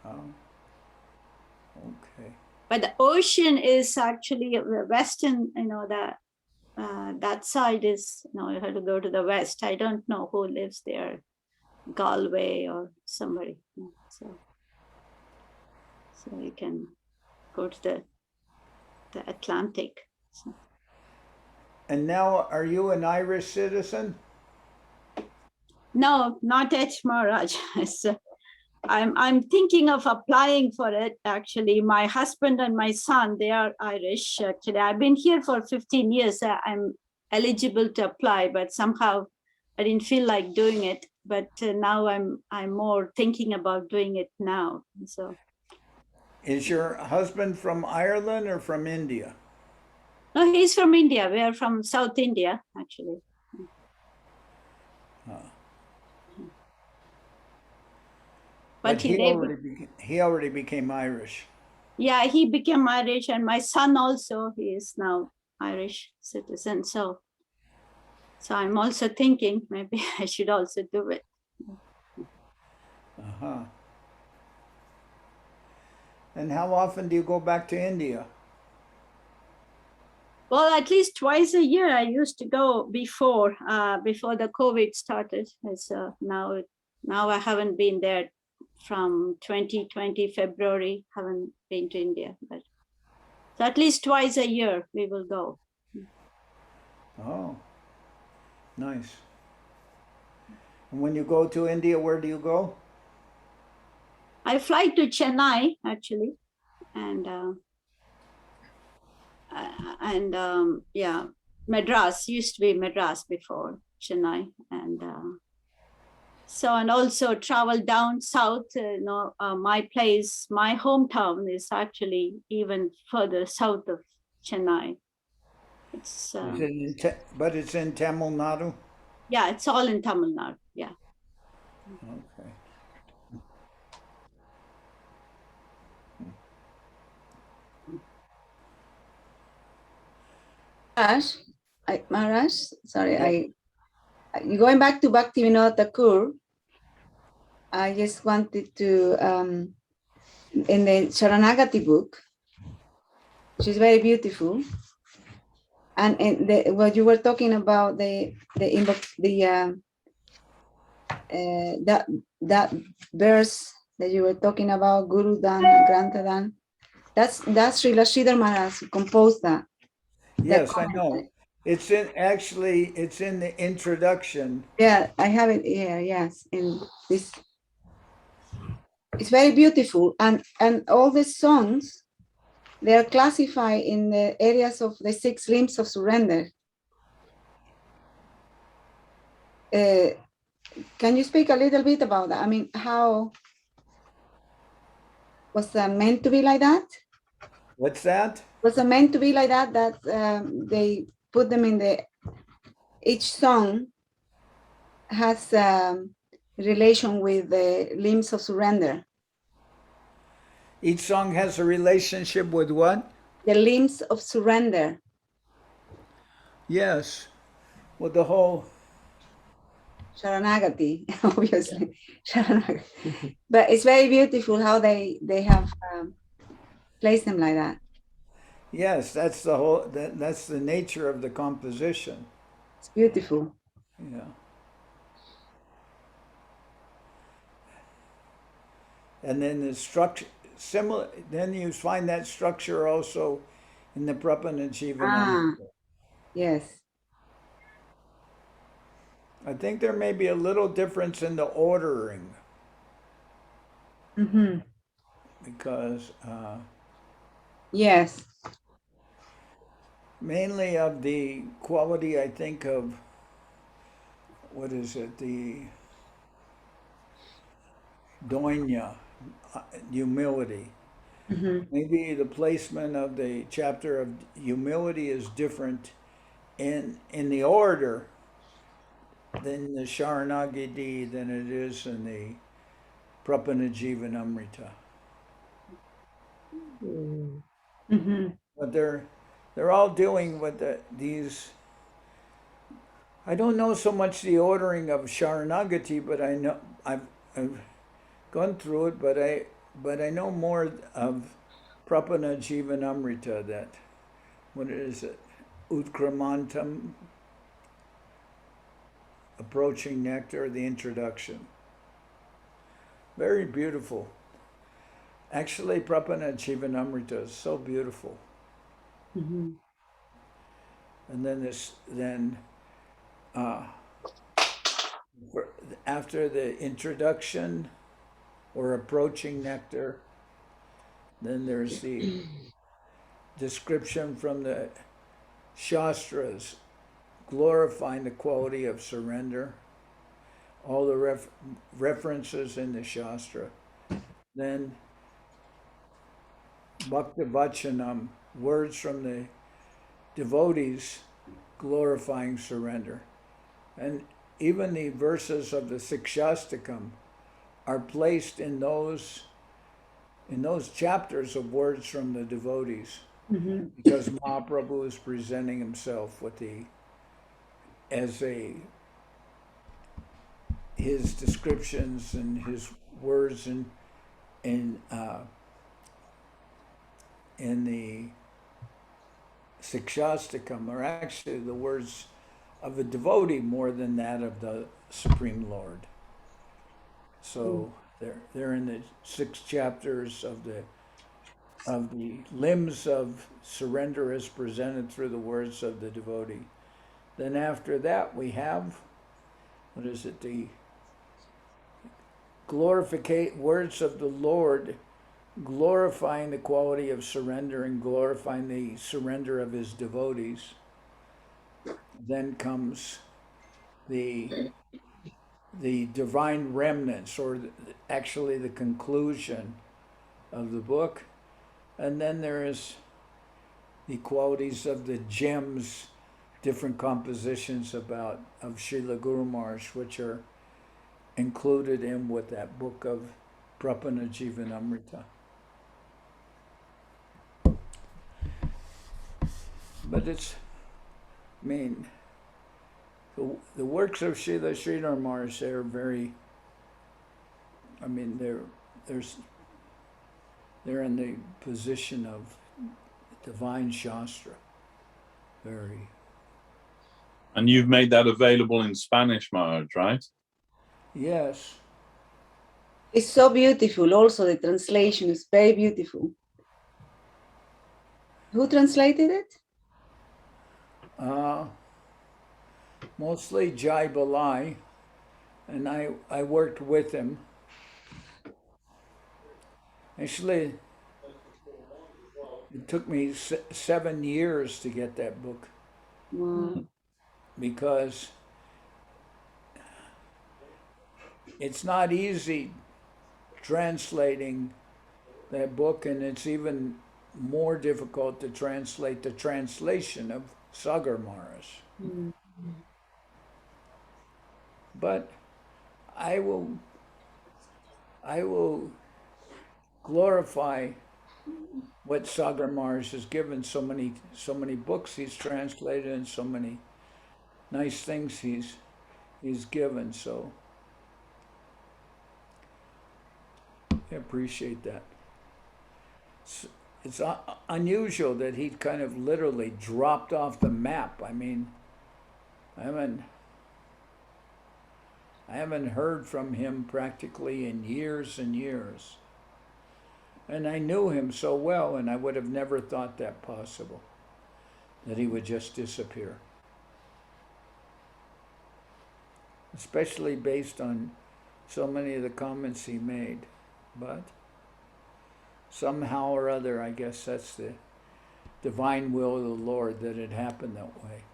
Oh, okay. But the ocean is actually the western, that side is, you have to go to the west. I don't know who lives there, Galway or somebody. So you can go to the Atlantic. So. And now, are you an Irish citizen? No, not yet, Maharaj. I'm thinking of applying for it, actually. My husband and my son, they are Irish, actually. I've been here for 15 years. I'm eligible to apply, but somehow I didn't feel like doing it. But now I'm more thinking about doing it now. So, is your husband from Ireland or from India? No, he's from India. We are from South India, actually. But he already became Irish. Yeah, he became Irish, and my son also, he is now Irish citizen. So I'm also thinking maybe I should also do it. Uh-huh. And how often do you go back to India? Well, at least twice a year. I used to go before the COVID started. So now I haven't been there from 2020 February. Haven't been to India, but so at least twice a year we will go. Oh, nice. And when you go to India, where do you go? I fly to Chennai actually, and yeah, Madras used to be Madras before Chennai, and so, and also travel down south. My place, my hometown is actually even further south of Chennai. It's But it's in Tamil Nadu. yeah, it's all in Tamil Nadu. Yeah. Okay. Maharaj, sorry, Yeah. going back to Bhakti Vinod Thakur, I just wanted to, in the Sharanagati book, which is very beautiful, and in what you were talking about, that verse that you were talking about, Guru Dan, Grantha Dan, that's Srila Sridhar Maharaj who composed that. Yes, I know. It's in the introduction. Yeah, I have it here. Yes, in this, it's very beautiful, and all the songs, they are classified in the areas of the 6 limbs of surrender. Can you speak a little bit about that? I mean, how was that meant to be like that? What's that? Was it meant to be like that? That they put them in each song has relation with the limbs of surrender. Each song has a relationship with what? The limbs of surrender. Yes, with the whole Sharanagati, obviously. Sharanagati. But it's very beautiful how they have placed them like that. Yes, that's the whole. That's the nature of the composition. It's beautiful. Yeah. And then the structure similar. Then you find that structure also in the Prapanajivanam. Yes. I think there may be a little difference in the ordering. Mm-hmm. Because yes, mainly of the quality, I think, of what is it, the doinya, humility. Mm-hmm. Maybe the placement of the chapter of humility is different in the order than the Sharanagati than it is in the Prapanajivanamrita. Mm-hmm. But they're all dealing with these. I don't know so much the ordering of Sharanagati, but I know I've gone through it. But I know more of Prapanajivanamrita. That what is it? Utkramantam, approaching nectar, the introduction. Very beautiful. Actually, Prapanajivanamrita is so beautiful. Mm-hmm. And then after the introduction or approaching nectar, then there's the description from the Shastras glorifying the quality of surrender, all the references in the Shastra. Then Bhakti Vachanam, words from the devotees glorifying surrender. And even the verses of the Sikshastakam are placed in those chapters of words from the devotees. Mm-hmm. Because Mahaprabhu is presenting himself with his descriptions and his words in the Sikshastakam are actually the words of a devotee more than that of the Supreme Lord. So they're in the 6 chapters of the limbs of surrender as presented through the words of the devotee. Then after that we have, what is it, the words of the Lord glorifying the quality of surrender and glorifying the surrender of his devotees. Then comes the divine remnants, or actually the conclusion of the book. And then there is the qualities of the gems, different compositions of Srila Guru Maharaj, which are included in with that book of Prapana Jivanamrita. But it's, I mean, the works of Srila Sridhar Maharaj, they're very, I mean, they're in the position of divine Shastra. Very. And you've made that available in Spanish, Maharaj, right? Yes. It's so beautiful. Also, the translation is very beautiful. Who translated it? Mostly Jai Balai, and I worked with him. Actually, it took me 7 years to get that book. Wow. Because it's not easy translating that book, and it's even more difficult to translate the translation of Sagar Maharaj. Mm. But I will glorify what Sagar Maharaj has given. So many books he's translated, and so many nice things he's given. So I appreciate that. It's unusual that he kind of literally dropped off the map. I mean, I haven't heard from him practically in years and years. And I knew him so well, and I would have never thought that possible, that he would just disappear. Especially based on so many of the comments he made. But somehow or other, I guess that's the divine will of the Lord that it happened that way.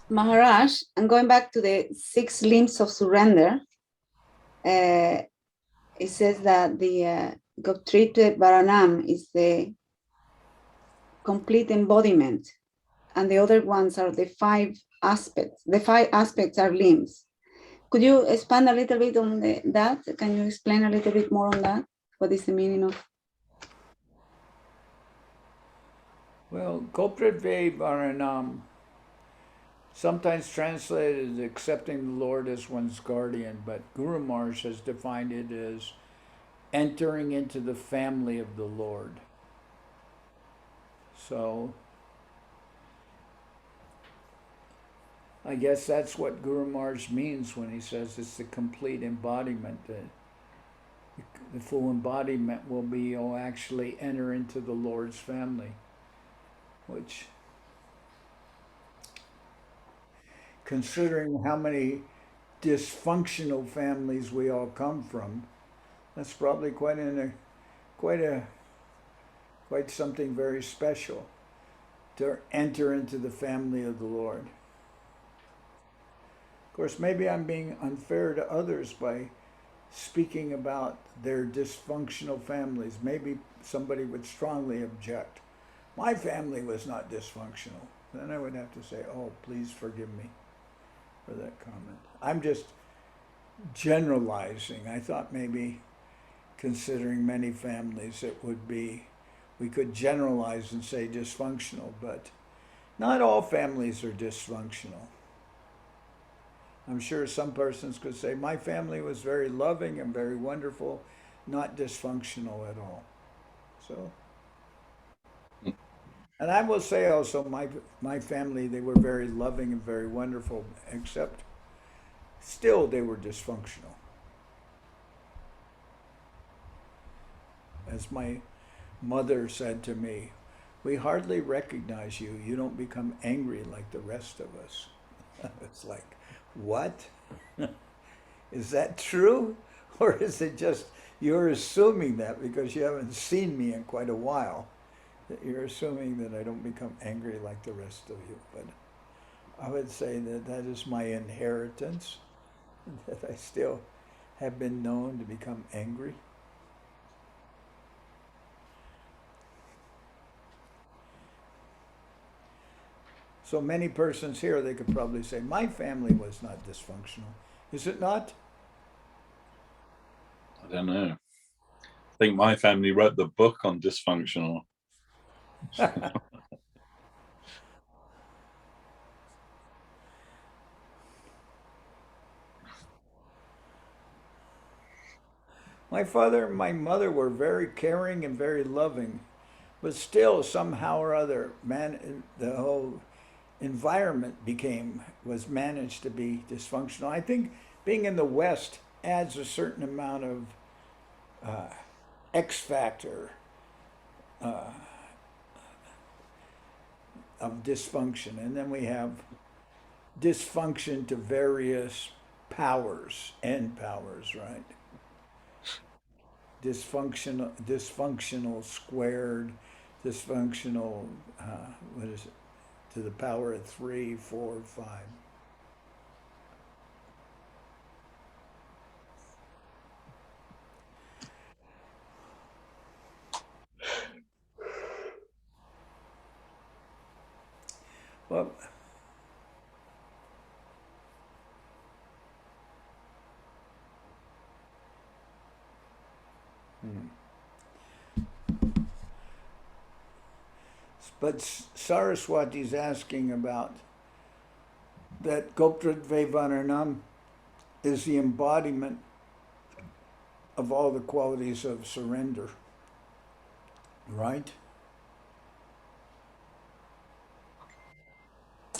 Maharaj, I'm going back to the 6 limbs of surrender. It says that the Goptritve Varanam is the complete embodiment, and the other ones are the 5 aspects. The 5 aspects are limbs. Could you expand a little bit on that? Can you explain a little bit more on that? What is the meaning of? Well, Goptritve Varanam, sometimes translated as accepting the Lord as one's guardian, but Guru Maharaj has defined it as entering into the family of the Lord. So I guess that's what Guru Maharaj means when he says it's the complete embodiment. The full embodiment will be, actually enter into the Lord's family, which, considering how many dysfunctional families we all come from, that's probably quite something very special to enter into the family of the Lord. Of course, maybe I'm being unfair to others by speaking about their dysfunctional families. Maybe somebody would strongly object. My family was not dysfunctional. Then I would have to say, oh, please forgive me for that comment. I'm just generalizing. I thought maybe, considering many families, it would be, we could generalize and say dysfunctional, but not all families are dysfunctional. I'm sure some persons could say, my family was very loving and very wonderful, not dysfunctional at all. So, and I will say also, my family, they were very loving and very wonderful, except still they were dysfunctional. As my mother said to me, we hardly recognize you. You don't become angry like the rest of us. It's like, what? Is that true? Or is it just you're assuming that because you haven't seen me in quite a while, that you're assuming that I don't become angry like the rest of you? But I would say that that is my inheritance, that I still have been known to become angry. So many persons here, they could probably say, my family was not dysfunctional. Is it not? I don't know. I think my family wrote the book on dysfunctional. My father and my mother were very caring and very loving, but still somehow or other, the whole environment was managed to be dysfunctional. I think being in the West adds a certain amount of X factor of dysfunction, and then we have dysfunction to various powers, end powers, right? Dysfunctional squared, dysfunctional, what is it, to the power of 3, 4, 5. Well, but Saraswati's asking about that Goptradvevananam is the embodiment of all the qualities of surrender, right?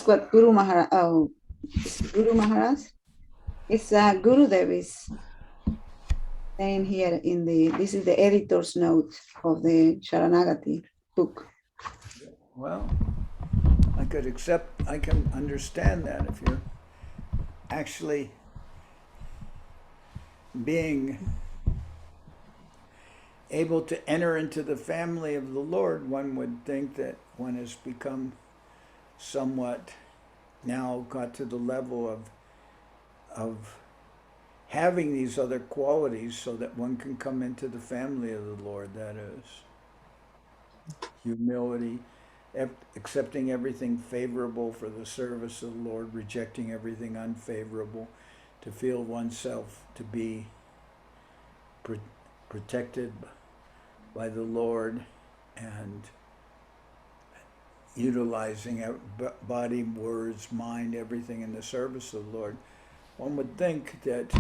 What Guru Maharaj, Guru Maharaj, it's Gurudev is saying here in this is the editor's note of the Sharanagati book. Well, I can understand that if you're actually being able to enter into the family of the Lord, one would think that one has become somewhat now got to the level of having these other qualities so that one can come into the family of the Lord, that is humility, accepting everything favorable for the service of the Lord, rejecting everything unfavorable, to feel oneself to be protected by the Lord, and utilizing body, words, mind, everything in the service of the Lord. One would think that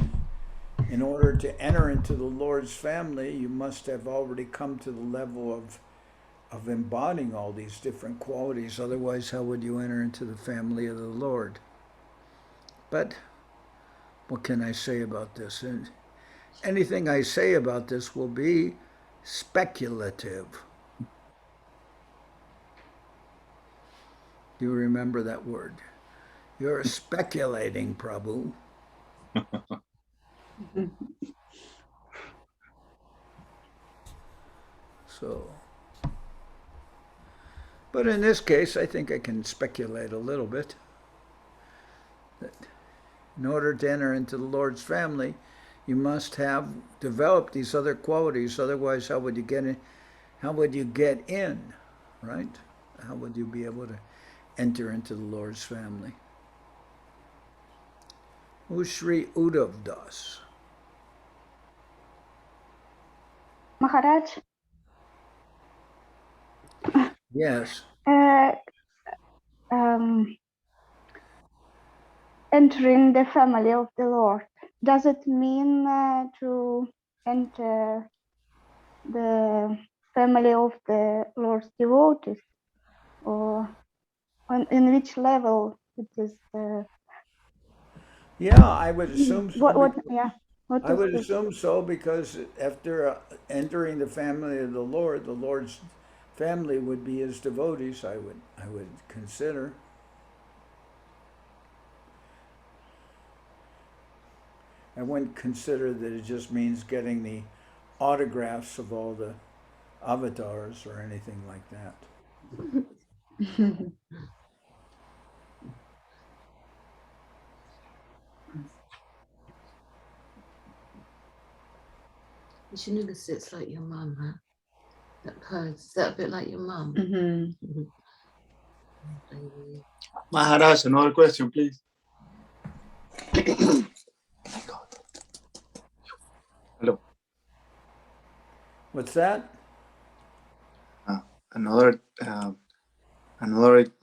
in order to enter into the Lord's family, you must have already come to the level of embodying all these different qualities. Otherwise, how would you enter into the family of the Lord? But what can I say about this? And anything I say about this will be speculative. Do you remember that word? You're speculating, Prabhu. So, but in this case, I think I can speculate a little bit. That in order to enter into the Lord's family, you must have developed these other qualities. Otherwise, how would you get in? How would you get in, right? How would you be able to enter into the Lord's family? Who's Sri Uddhav Das? Maharaj, Yes. Entering the family of the Lord, does it mean to enter the family of the Lord's devotees, or in which level it is? Yeah, I would assume so. What I would is assume so, because after entering the family of the Lord's family would be his devotees. I would consider. I wouldn't consider that it just means getting the autographs of all the avatars or anything like that. Ishanuga sits like your mum, huh? That pose, is that a bit like your mum? Maharaj, another question, please. Hello. What's that? Another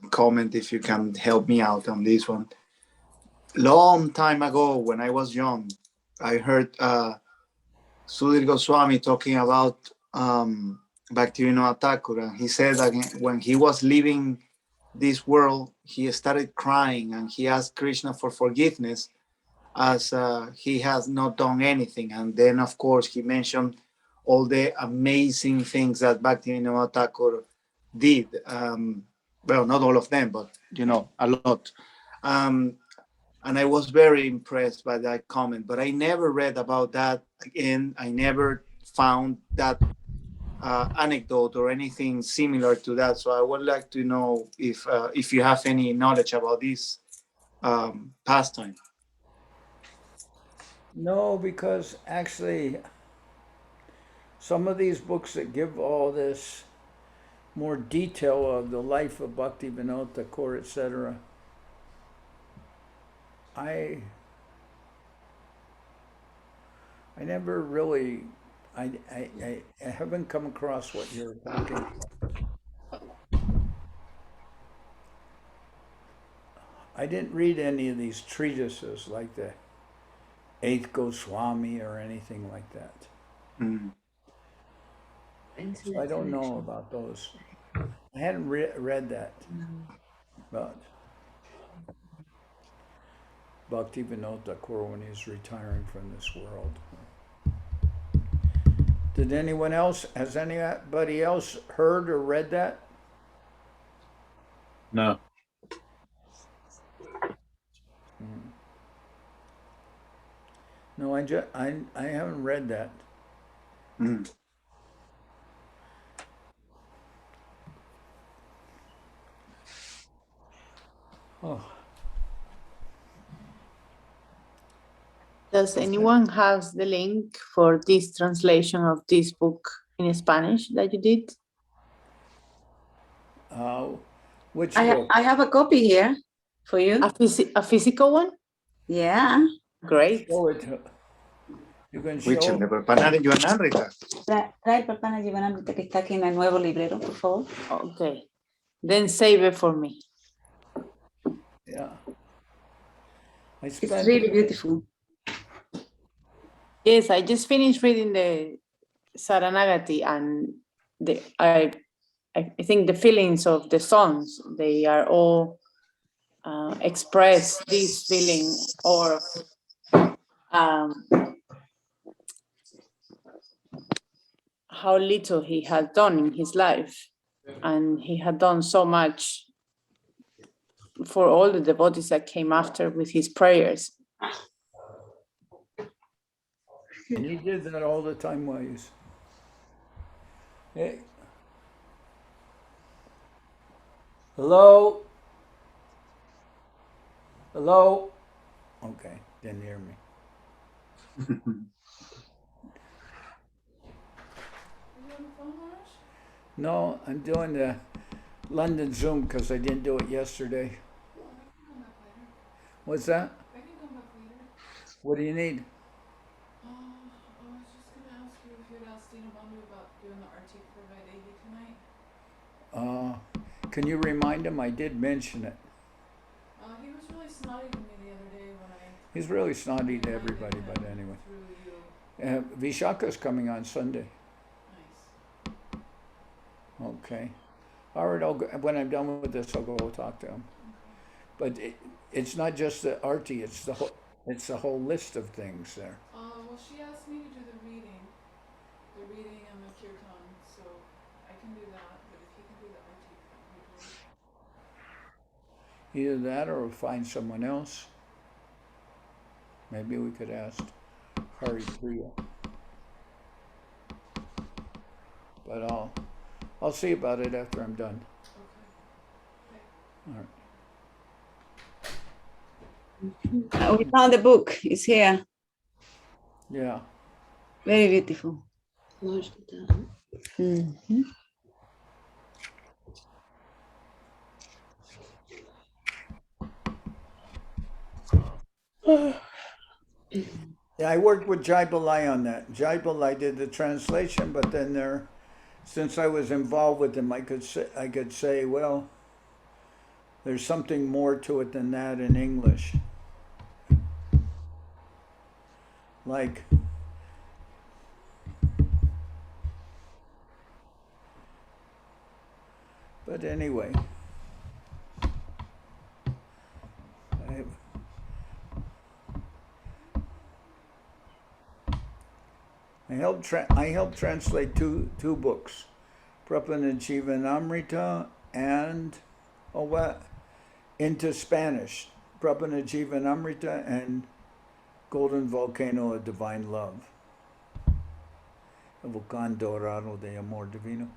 comment, if you can help me out on this one. Long time ago, when I was young, I heard Sudhir Goswami talking about Bhaktivinoda Thakur, and he said that when he was leaving this world, he started crying and he asked Krishna for forgiveness, as he has not done anything. And then, of course, he mentioned all the amazing things that Bhaktivinoda Thakur did. Well, not all of them, but a lot. And I was very impressed by that comment, but I never read about that again. I never found that anecdote or anything similar to that. So I would like to know if you have any knowledge about this pastime. No, because actually some of these books that give all this more detail of the life of Bhaktivinoda Thakur, etc., I never really, I haven't come across what you're talking. I didn't read any of these treatises like the Eighth Goswami or anything like that. So I don't know about those. I hadn't read that. But Bhaktivinoda Thakur when he's retiring from this world. Did anyone else, has anybody else heard or read that? No. No, I haven't read that. Oh. Does anyone have the link for this translation of this book in Spanish that you did? Which book? I have a copy here for you. A physical one? Yeah. Great. Show it. You can show. Which, el de Prabhupada Jivanamrita. Trae el Prabhupada Jivanamrita que está aquí en el nuevo librero, por favor. Okay. Then save it for me. Yeah. It's really beautiful. Yes, I just finished reading the Saranagati, and I think the feelings of the songs, they are all express this feeling or how little he had done in his life, and he had done so much for all the devotees that came after with his prayers. And he did that all the time while he's... Hey. Hello? Hello? Okay, didn't hear me. No, I'm doing the London Zoom because I didn't do it yesterday. What's that? I can come back later. What do you need? I was just going to ask you if you'd asked Dina Bandhu about doing the Artik for Vaidehi tonight. Can you remind him? I did mention it. He was really snotty to me the other day when I... He's really snotty to everybody, but anyway. Vishaka's coming on Sunday. Nice. Okay. All right, I'll go, when I'm done with this, I'll go talk to him. But it's not just the arti, it's the whole list of things there. Well, she asked me to do the reading and the kirtan, so I can do that, but if he can do the Artik, that would be great. Either that or we'll find someone else. Maybe we could ask Haripriya. But I'll see about it after I'm done. All right. We found the book. It's here. Yeah. Very beautiful. Mhm. Yeah, I worked with Jai Balai on that. Jai Balai did the translation, but then since I was involved with him, I could say, well, there's something more to it than that in English. Like, but anyway, I helped translate two books, Prabhupada Jivanamrita and into Spanish, Prabhupada Jivanamrita and Golden Volcano of Divine Love, El Volcán Dorado de Amor Divino,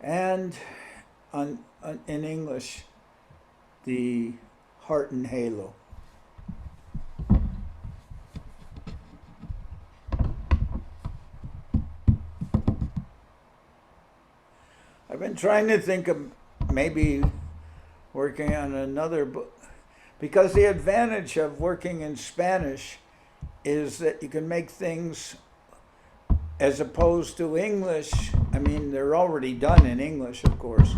and in English, the Heart and Halo. I've been trying to think of maybe working on another book, because the advantage of working in Spanish is that you can make things, as opposed to English. I mean, they're already done in English, of course,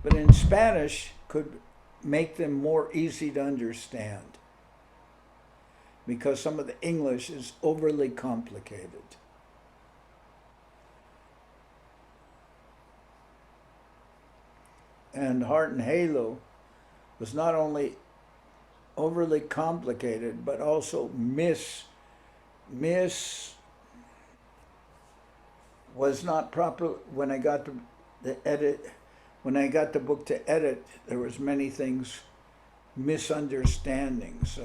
but in Spanish could make them more easy to understand, because some of the English is overly complicated. And Heart and Halo was not only overly complicated, but also was not proper. When I got the book to edit, there was many things, misunderstandings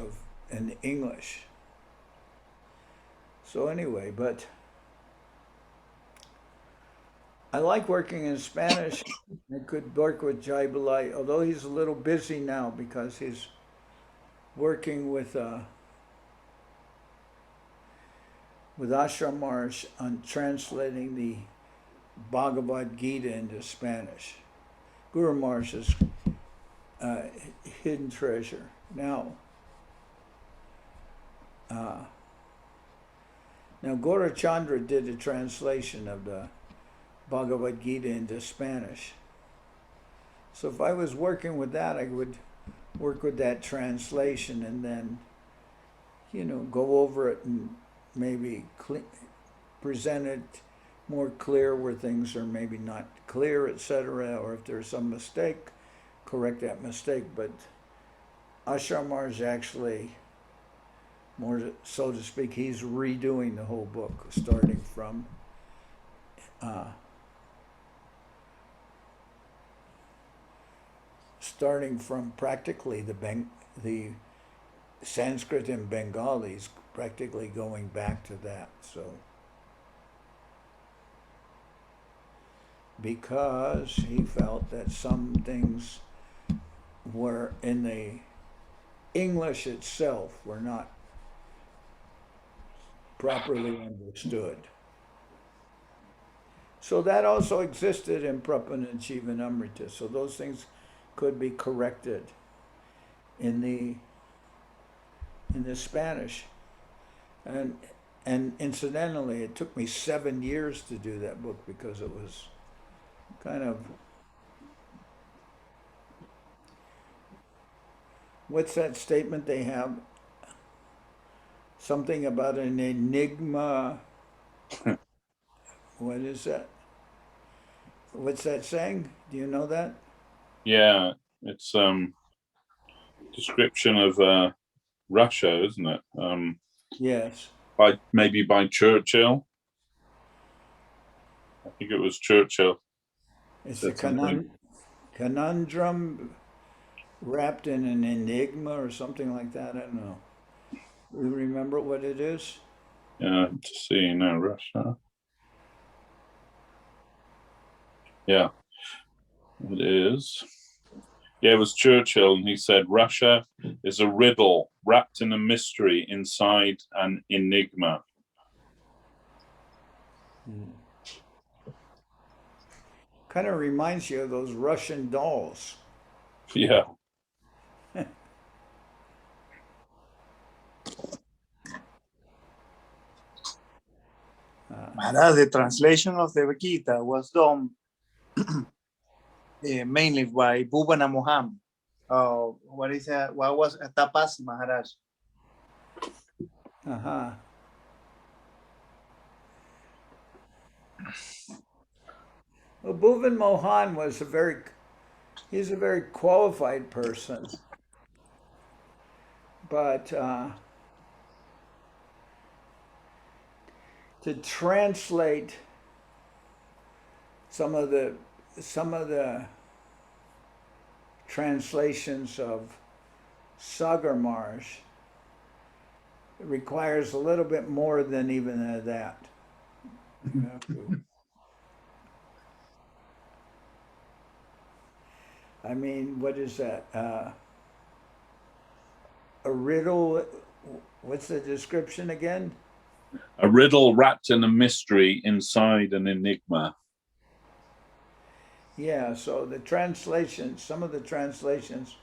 in English. So anyway, but I like working in Spanish. I could work with Jai Balai, although he's a little busy now because he's working with Ashram Maharaj on translating the Bhagavad Gita into Spanish. Guru Maharaj's hidden treasure. Now Gaurachandra did a translation of the Bhagavad Gita into Spanish. So if I was working with that, I would work with that translation and then, go over it and maybe present it more clear where things are maybe not clear, etc., or if there's some mistake, correct that mistake. But Ashramar is actually, more so to speak, he's redoing the whole book, starting from practically the Sanskrit and Bengalis, practically going back to that. So, because he felt that some things were in the English itself were not properly understood. So that also existed in Prabhupada and Jivanamrita. So those things could be corrected in the Spanish. And incidentally, it took me 7 years to do that book because it was kind of, what's that statement they have? Something about an enigma. What is that? What's that saying? Do you know that? Yeah, it's description of Russia, isn't it? Yes. Maybe by Churchill. I think it was Churchill. It's a conundrum wrapped in an enigma or something like that. I don't know. You remember what it is? To see now, Russia. Yeah, it is. Yeah, it was Churchill, and he said Russia is a riddle wrapped in a mystery inside an enigma. Kind of reminds you of those Russian dolls. Yeah. Maharaj, the translation of the Gita was done mainly by Bhuvana Moham. What was Tapas Maharaj? Uh-huh. Well, Bhuvan Mohan was he's a very qualified person. But to translate some of the translations of Sagar Marsh requires a little bit more than even that. You have to, I mean, what is that? A riddle, what's the description again? A riddle wrapped in a mystery inside an enigma. Yeah, so the translations, some of the translations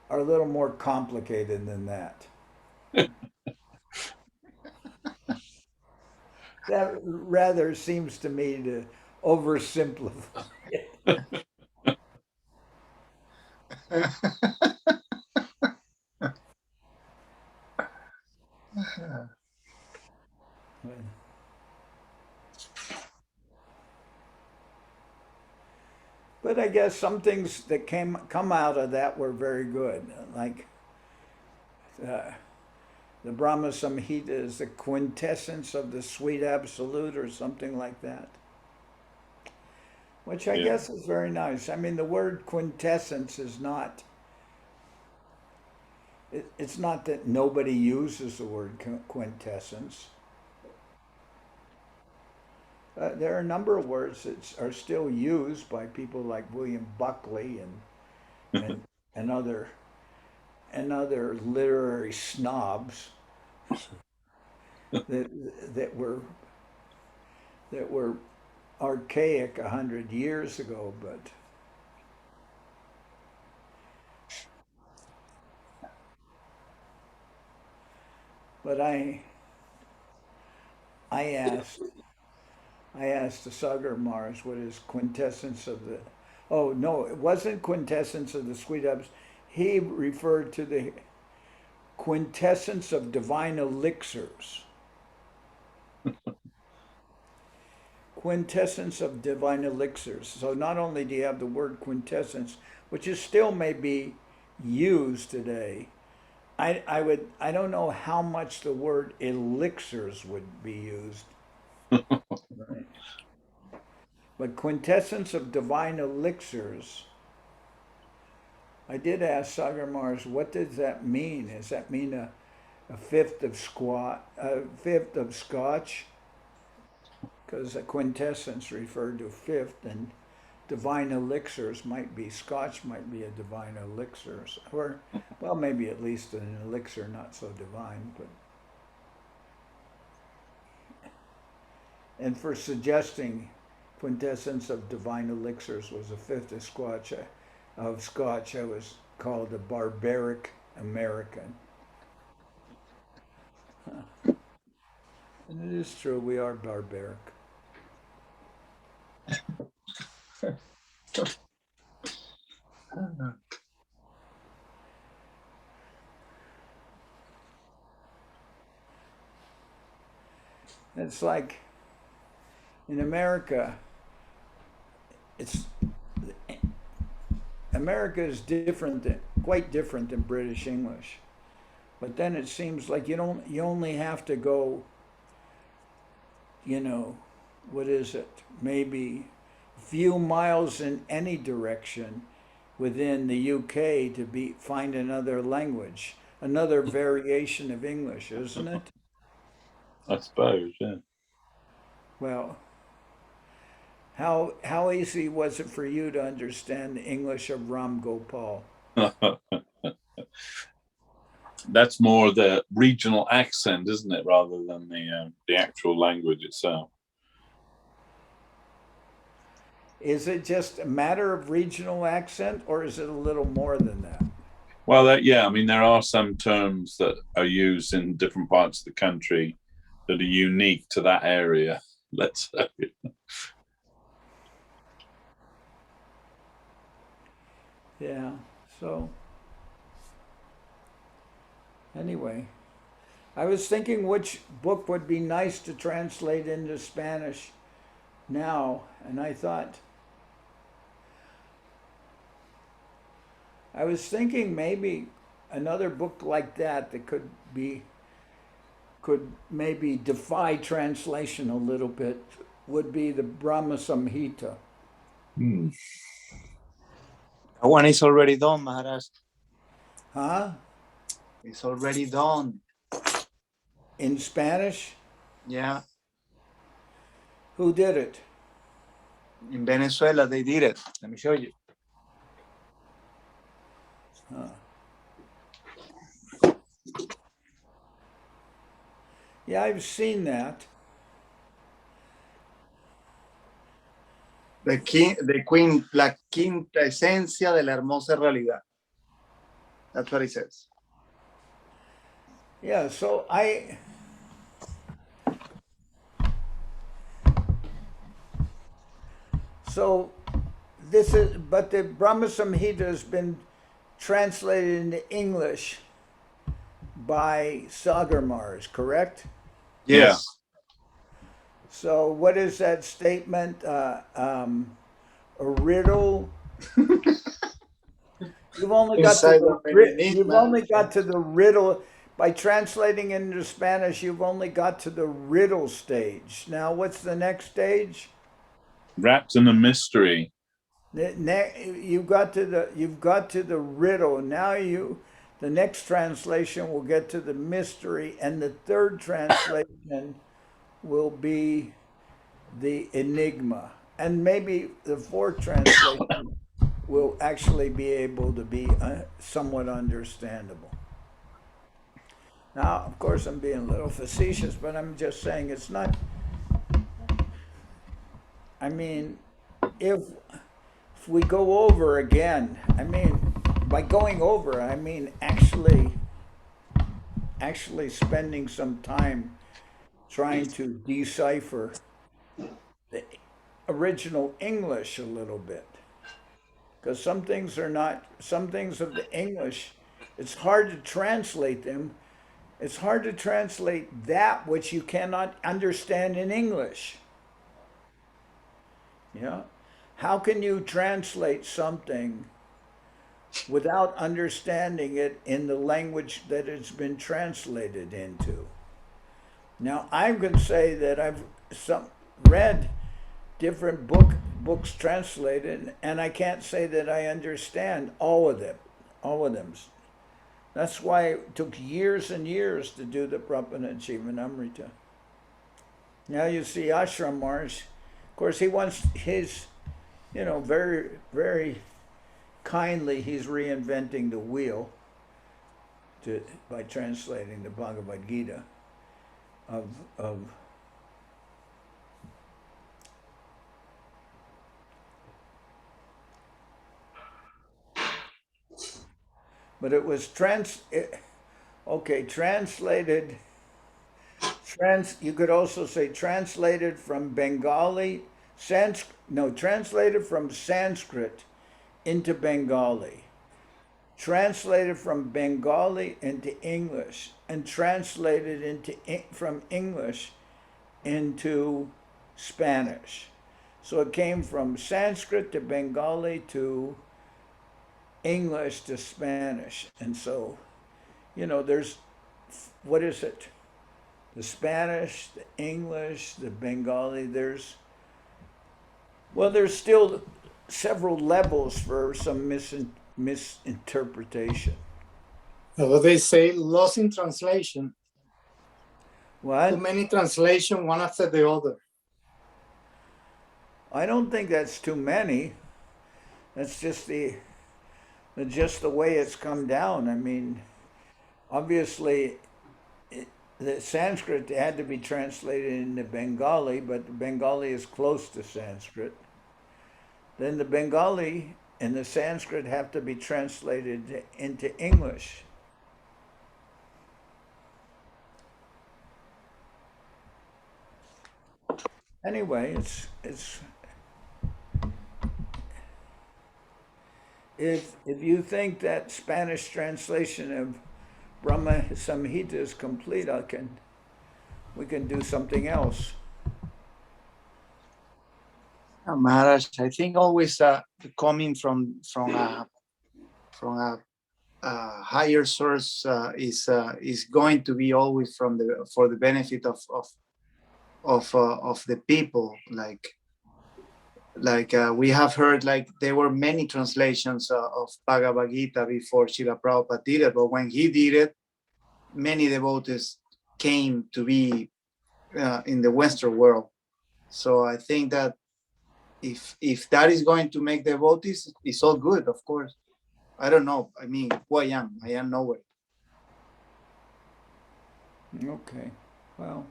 are a little more complicated than that. That rather seems to me to oversimplify it. But I guess some things that come out of that were very good, like the Brahma-Samhita is the quintessence of the sweet absolute or something like that, which I guess is very nice. I mean, the word quintessence is not, it's not that nobody uses the word quintessence. There are a number of words that are still used by people like William Buckley and other literary snobs that were archaic 100 years ago, but I asked the Sagar Mars what is quintessence of the, oh no, it wasn't quintessence of the sweet ups. He referred to the quintessence of divine elixirs. Quintessence of divine elixirs. So not only do you have the word quintessence, which is still may be used today, I don't know how much the word elixirs would be used. Right. But quintessence of divine elixirs, I did ask Sagar Mars, what does that mean? Does that mean a fifth of Scotch? Because a quintessence referred to a fifth, and divine elixirs might be, Scotch might be a divine elixir, or, well, maybe at least an elixir not so divine, but. And for suggesting quintessence of divine elixirs was a fifth of Scotch, I was called a barbaric American. And it is true, we are barbaric. It's like in America, America is quite different than British English. But then it seems like you only have to go, what is it? Maybe a few miles in any direction within the UK to find another language, another variation of English, isn't it? I suppose, yeah. Well, how easy was it for you to understand the English of Ram Gopal? That's more the regional accent, isn't it, rather than the actual language itself. Is it just a matter of regional accent, or is it a little more than that? Well, yeah, I mean, there are some terms that are used in different parts of the country that are unique to that area, let's say. Yeah, so anyway, I was thinking which book would be nice to translate into Spanish now, and I thought, I was thinking maybe another book like that could maybe defy translation a little bit would be the Brahma-Samhita. That one is already done, Maharaj. Huh? It's already done. In Spanish? Yeah. Who did it? In Venezuela, they did it. Let me show you. Yeah, I've seen that. La quinta esencia de la hermosa realidad. That's what it says. Yeah, so this is, but the Brahma-Samhita has been translated into English by Sagarmars, correct? Yes. So what is that statement? A riddle. You've only got to the riddle. By translating into Spanish, you've only got to the riddle stage. Now, what's the next stage? Wrapped in a mystery. You've got to the riddle. Now the next translation will get to the mystery, and the third translation will be the enigma, and maybe the fourth translation will actually be able to be somewhat understandable. Now, of course, I'm being a little facetious, but I'm just saying it's not. I mean, if we go over again, I mean, by going over, I mean actually spending some time trying to decipher the original English a little bit. Because some things of the English, it's hard to translate them. It's hard to translate that which you cannot understand in English. Yeah? How can you translate something without understanding it in the language that it's been translated into? Now, I can say that I've read different books translated, and I can't say that I understand all of them. That's why it took years and years to do the Prabhupada Jivanamrita. Now you see Ashram Maharaj, of course, he wants his, very, very kindly, he's reinventing the wheel by translating the Bhagavad Gita of but it was translated. You could also say translated from Bengali, translated from Sanskrit into Bengali, translated from Bengali into English, and translated from English into Spanish. So it came from Sanskrit to Bengali to English to Spanish. And so, there's, what is it? The Spanish, the English, the Bengali, there's still several levels for some misinterpretation. Well, they say lost in translation. What? Too many translation, one after the other. I don't think that's too many. That's just the way it's come down. I mean, obviously, the Sanskrit had to be translated into Bengali, but the Bengali is close to Sanskrit. Then the Bengali and the Sanskrit have to be translated into English. Anyway, it's if you think that Spanish translation of Brahma-Samhita is complete, we can do something else. Maharaj, I think always coming from a higher source is going to be always for the benefit of the people. Like we have heard, like there were many translations of Bhagavad Gita before Srila Prabhupada did it, but when he did it, many devotees came to be in the Western world. So I think that if that is going to make devotees, it's all good, of course. I don't know. I mean, who I am nowhere. Okay, well,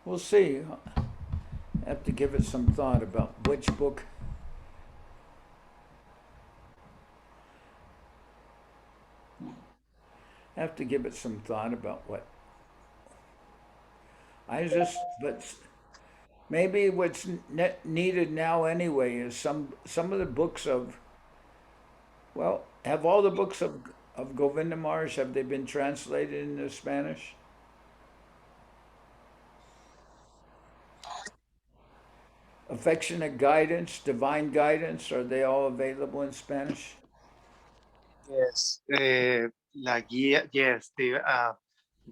we'll see. I have to give it some thought about which book. I have to give it some thought about what. But maybe what's needed now anyway is some of the books of, well, have all the books of Govinda Maharaj, have they been translated into Spanish? Affectionate Guidance, Divine Guidance, are they all available in Spanish? Yes, yes, the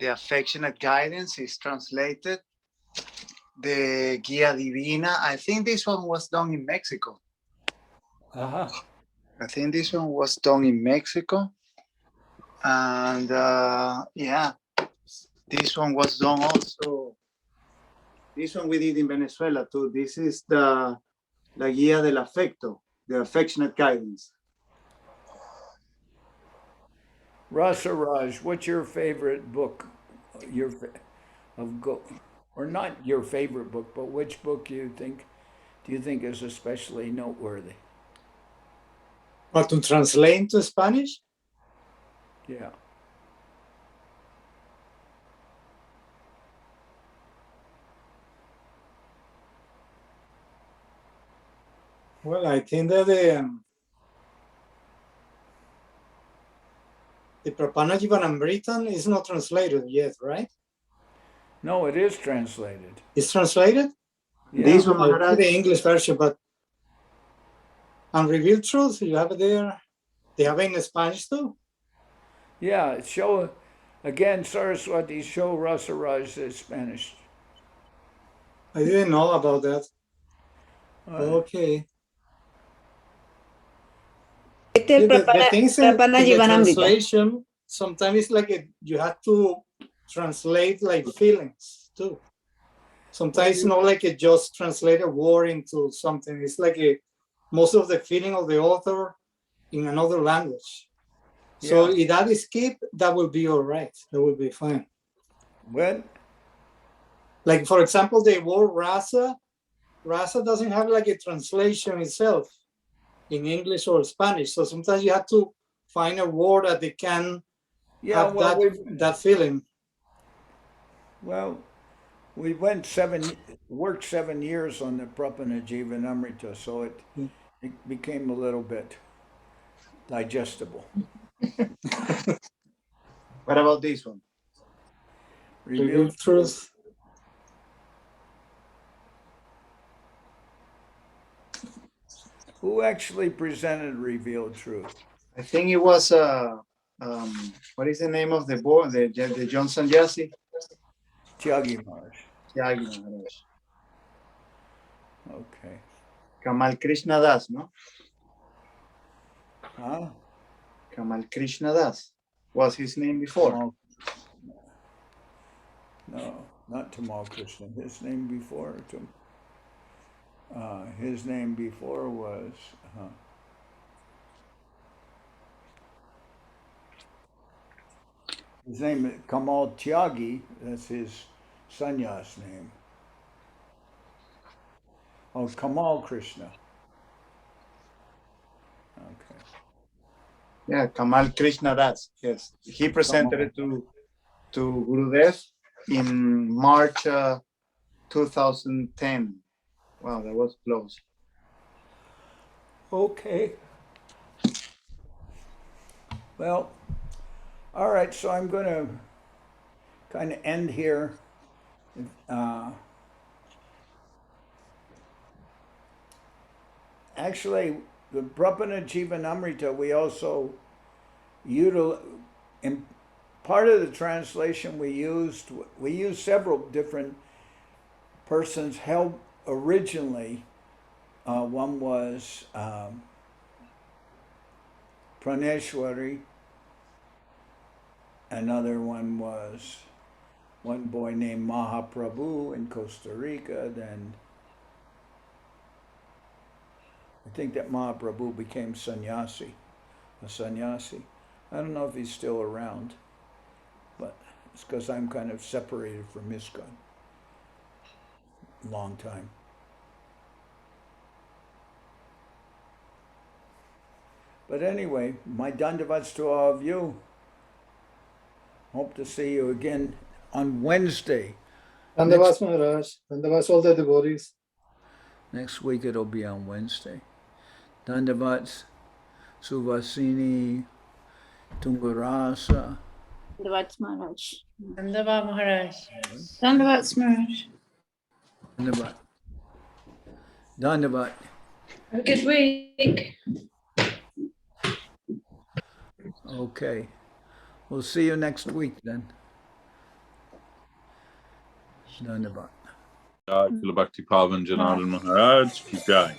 Affectionate Guidance is translated. The Guía Divina, I think this one was done in Mexico. Uh-huh. I think this one was done in Mexico. And yeah, this one was done also. This one we did in Venezuela too. This is the La Guía del Afecto, the Affectionate Guidance. Raj, what's your favorite book? Or not your favorite book, but which book do you think is especially noteworthy? But to translate into Spanish? Yeah. Well, I think that the Prabhupada is not translated yet, right? No, it is translated. It's translated? Yeah. This one, Maharaj, the English version, but Unrevealed Truth, you have it there. They have it in Spanish too? Yeah, Saraswati show Raj is Spanish. I didn't know about that. Okay. The things in the translation, sometimes it's like you have to translate like feelings too. Sometimes it's not like it just translate a word into something. It's like most of the feeling of the author in another language. So if that is kept, that will be all right. That will be fine. When? Like, for example, the word rasa doesn't have like a translation itself in English or Spanish. So sometimes you have to find a word that they can have that feeling. Well, we worked 7 years on the Prapana Jivanamrita, so it became a little bit digestible. What about this one? Revealed Truth. Who actually presented Revealed Truth? I think it was what is the name of the board? The John Sannyasi? Tyagi Maharaj. Tyagi Maharaj. Okay. Kamal Krishna Das, no? Huh? Kamal Krishna Das was his name before. Oh. No, not Tamal Krishna. His name before his name before was his name is Kamal Tyagi. That's his sannyas name. Oh, Kamal Krishna. Okay. Yeah, Kamal Krishna Das. Yes, he presented it to Gurudev in March 2010. Wow, that was close. Okay. Well, all right. So I'm going to kind of end here. Actually, the Prapana Jivanamrita, we also in part of the translation we used several different persons help originally. One was Praneshwari. Another one was one boy named Mahaprabhu in Costa Rica. Then I think that Mahaprabhu became a sannyasi. I don't know if he's still around, but it's because I'm kind of separated from ISKCON. Long time. But anyway, my dandavats to all of you. Hope to see you again on Wednesday. Dandavats Maharaj. Dandavats all the devotees. Next week it'll be on Wednesday. Dandavats Suvasini Tungarasa. Dandavats Maharaj. Dandavat Maharaj. Dandavats Maharaj. Dandavat. Dandavat. Have a good week. Okay. We'll see you next week then. Dandavat. Srila Bhakti Pavan Janardan Maharaj ki jai.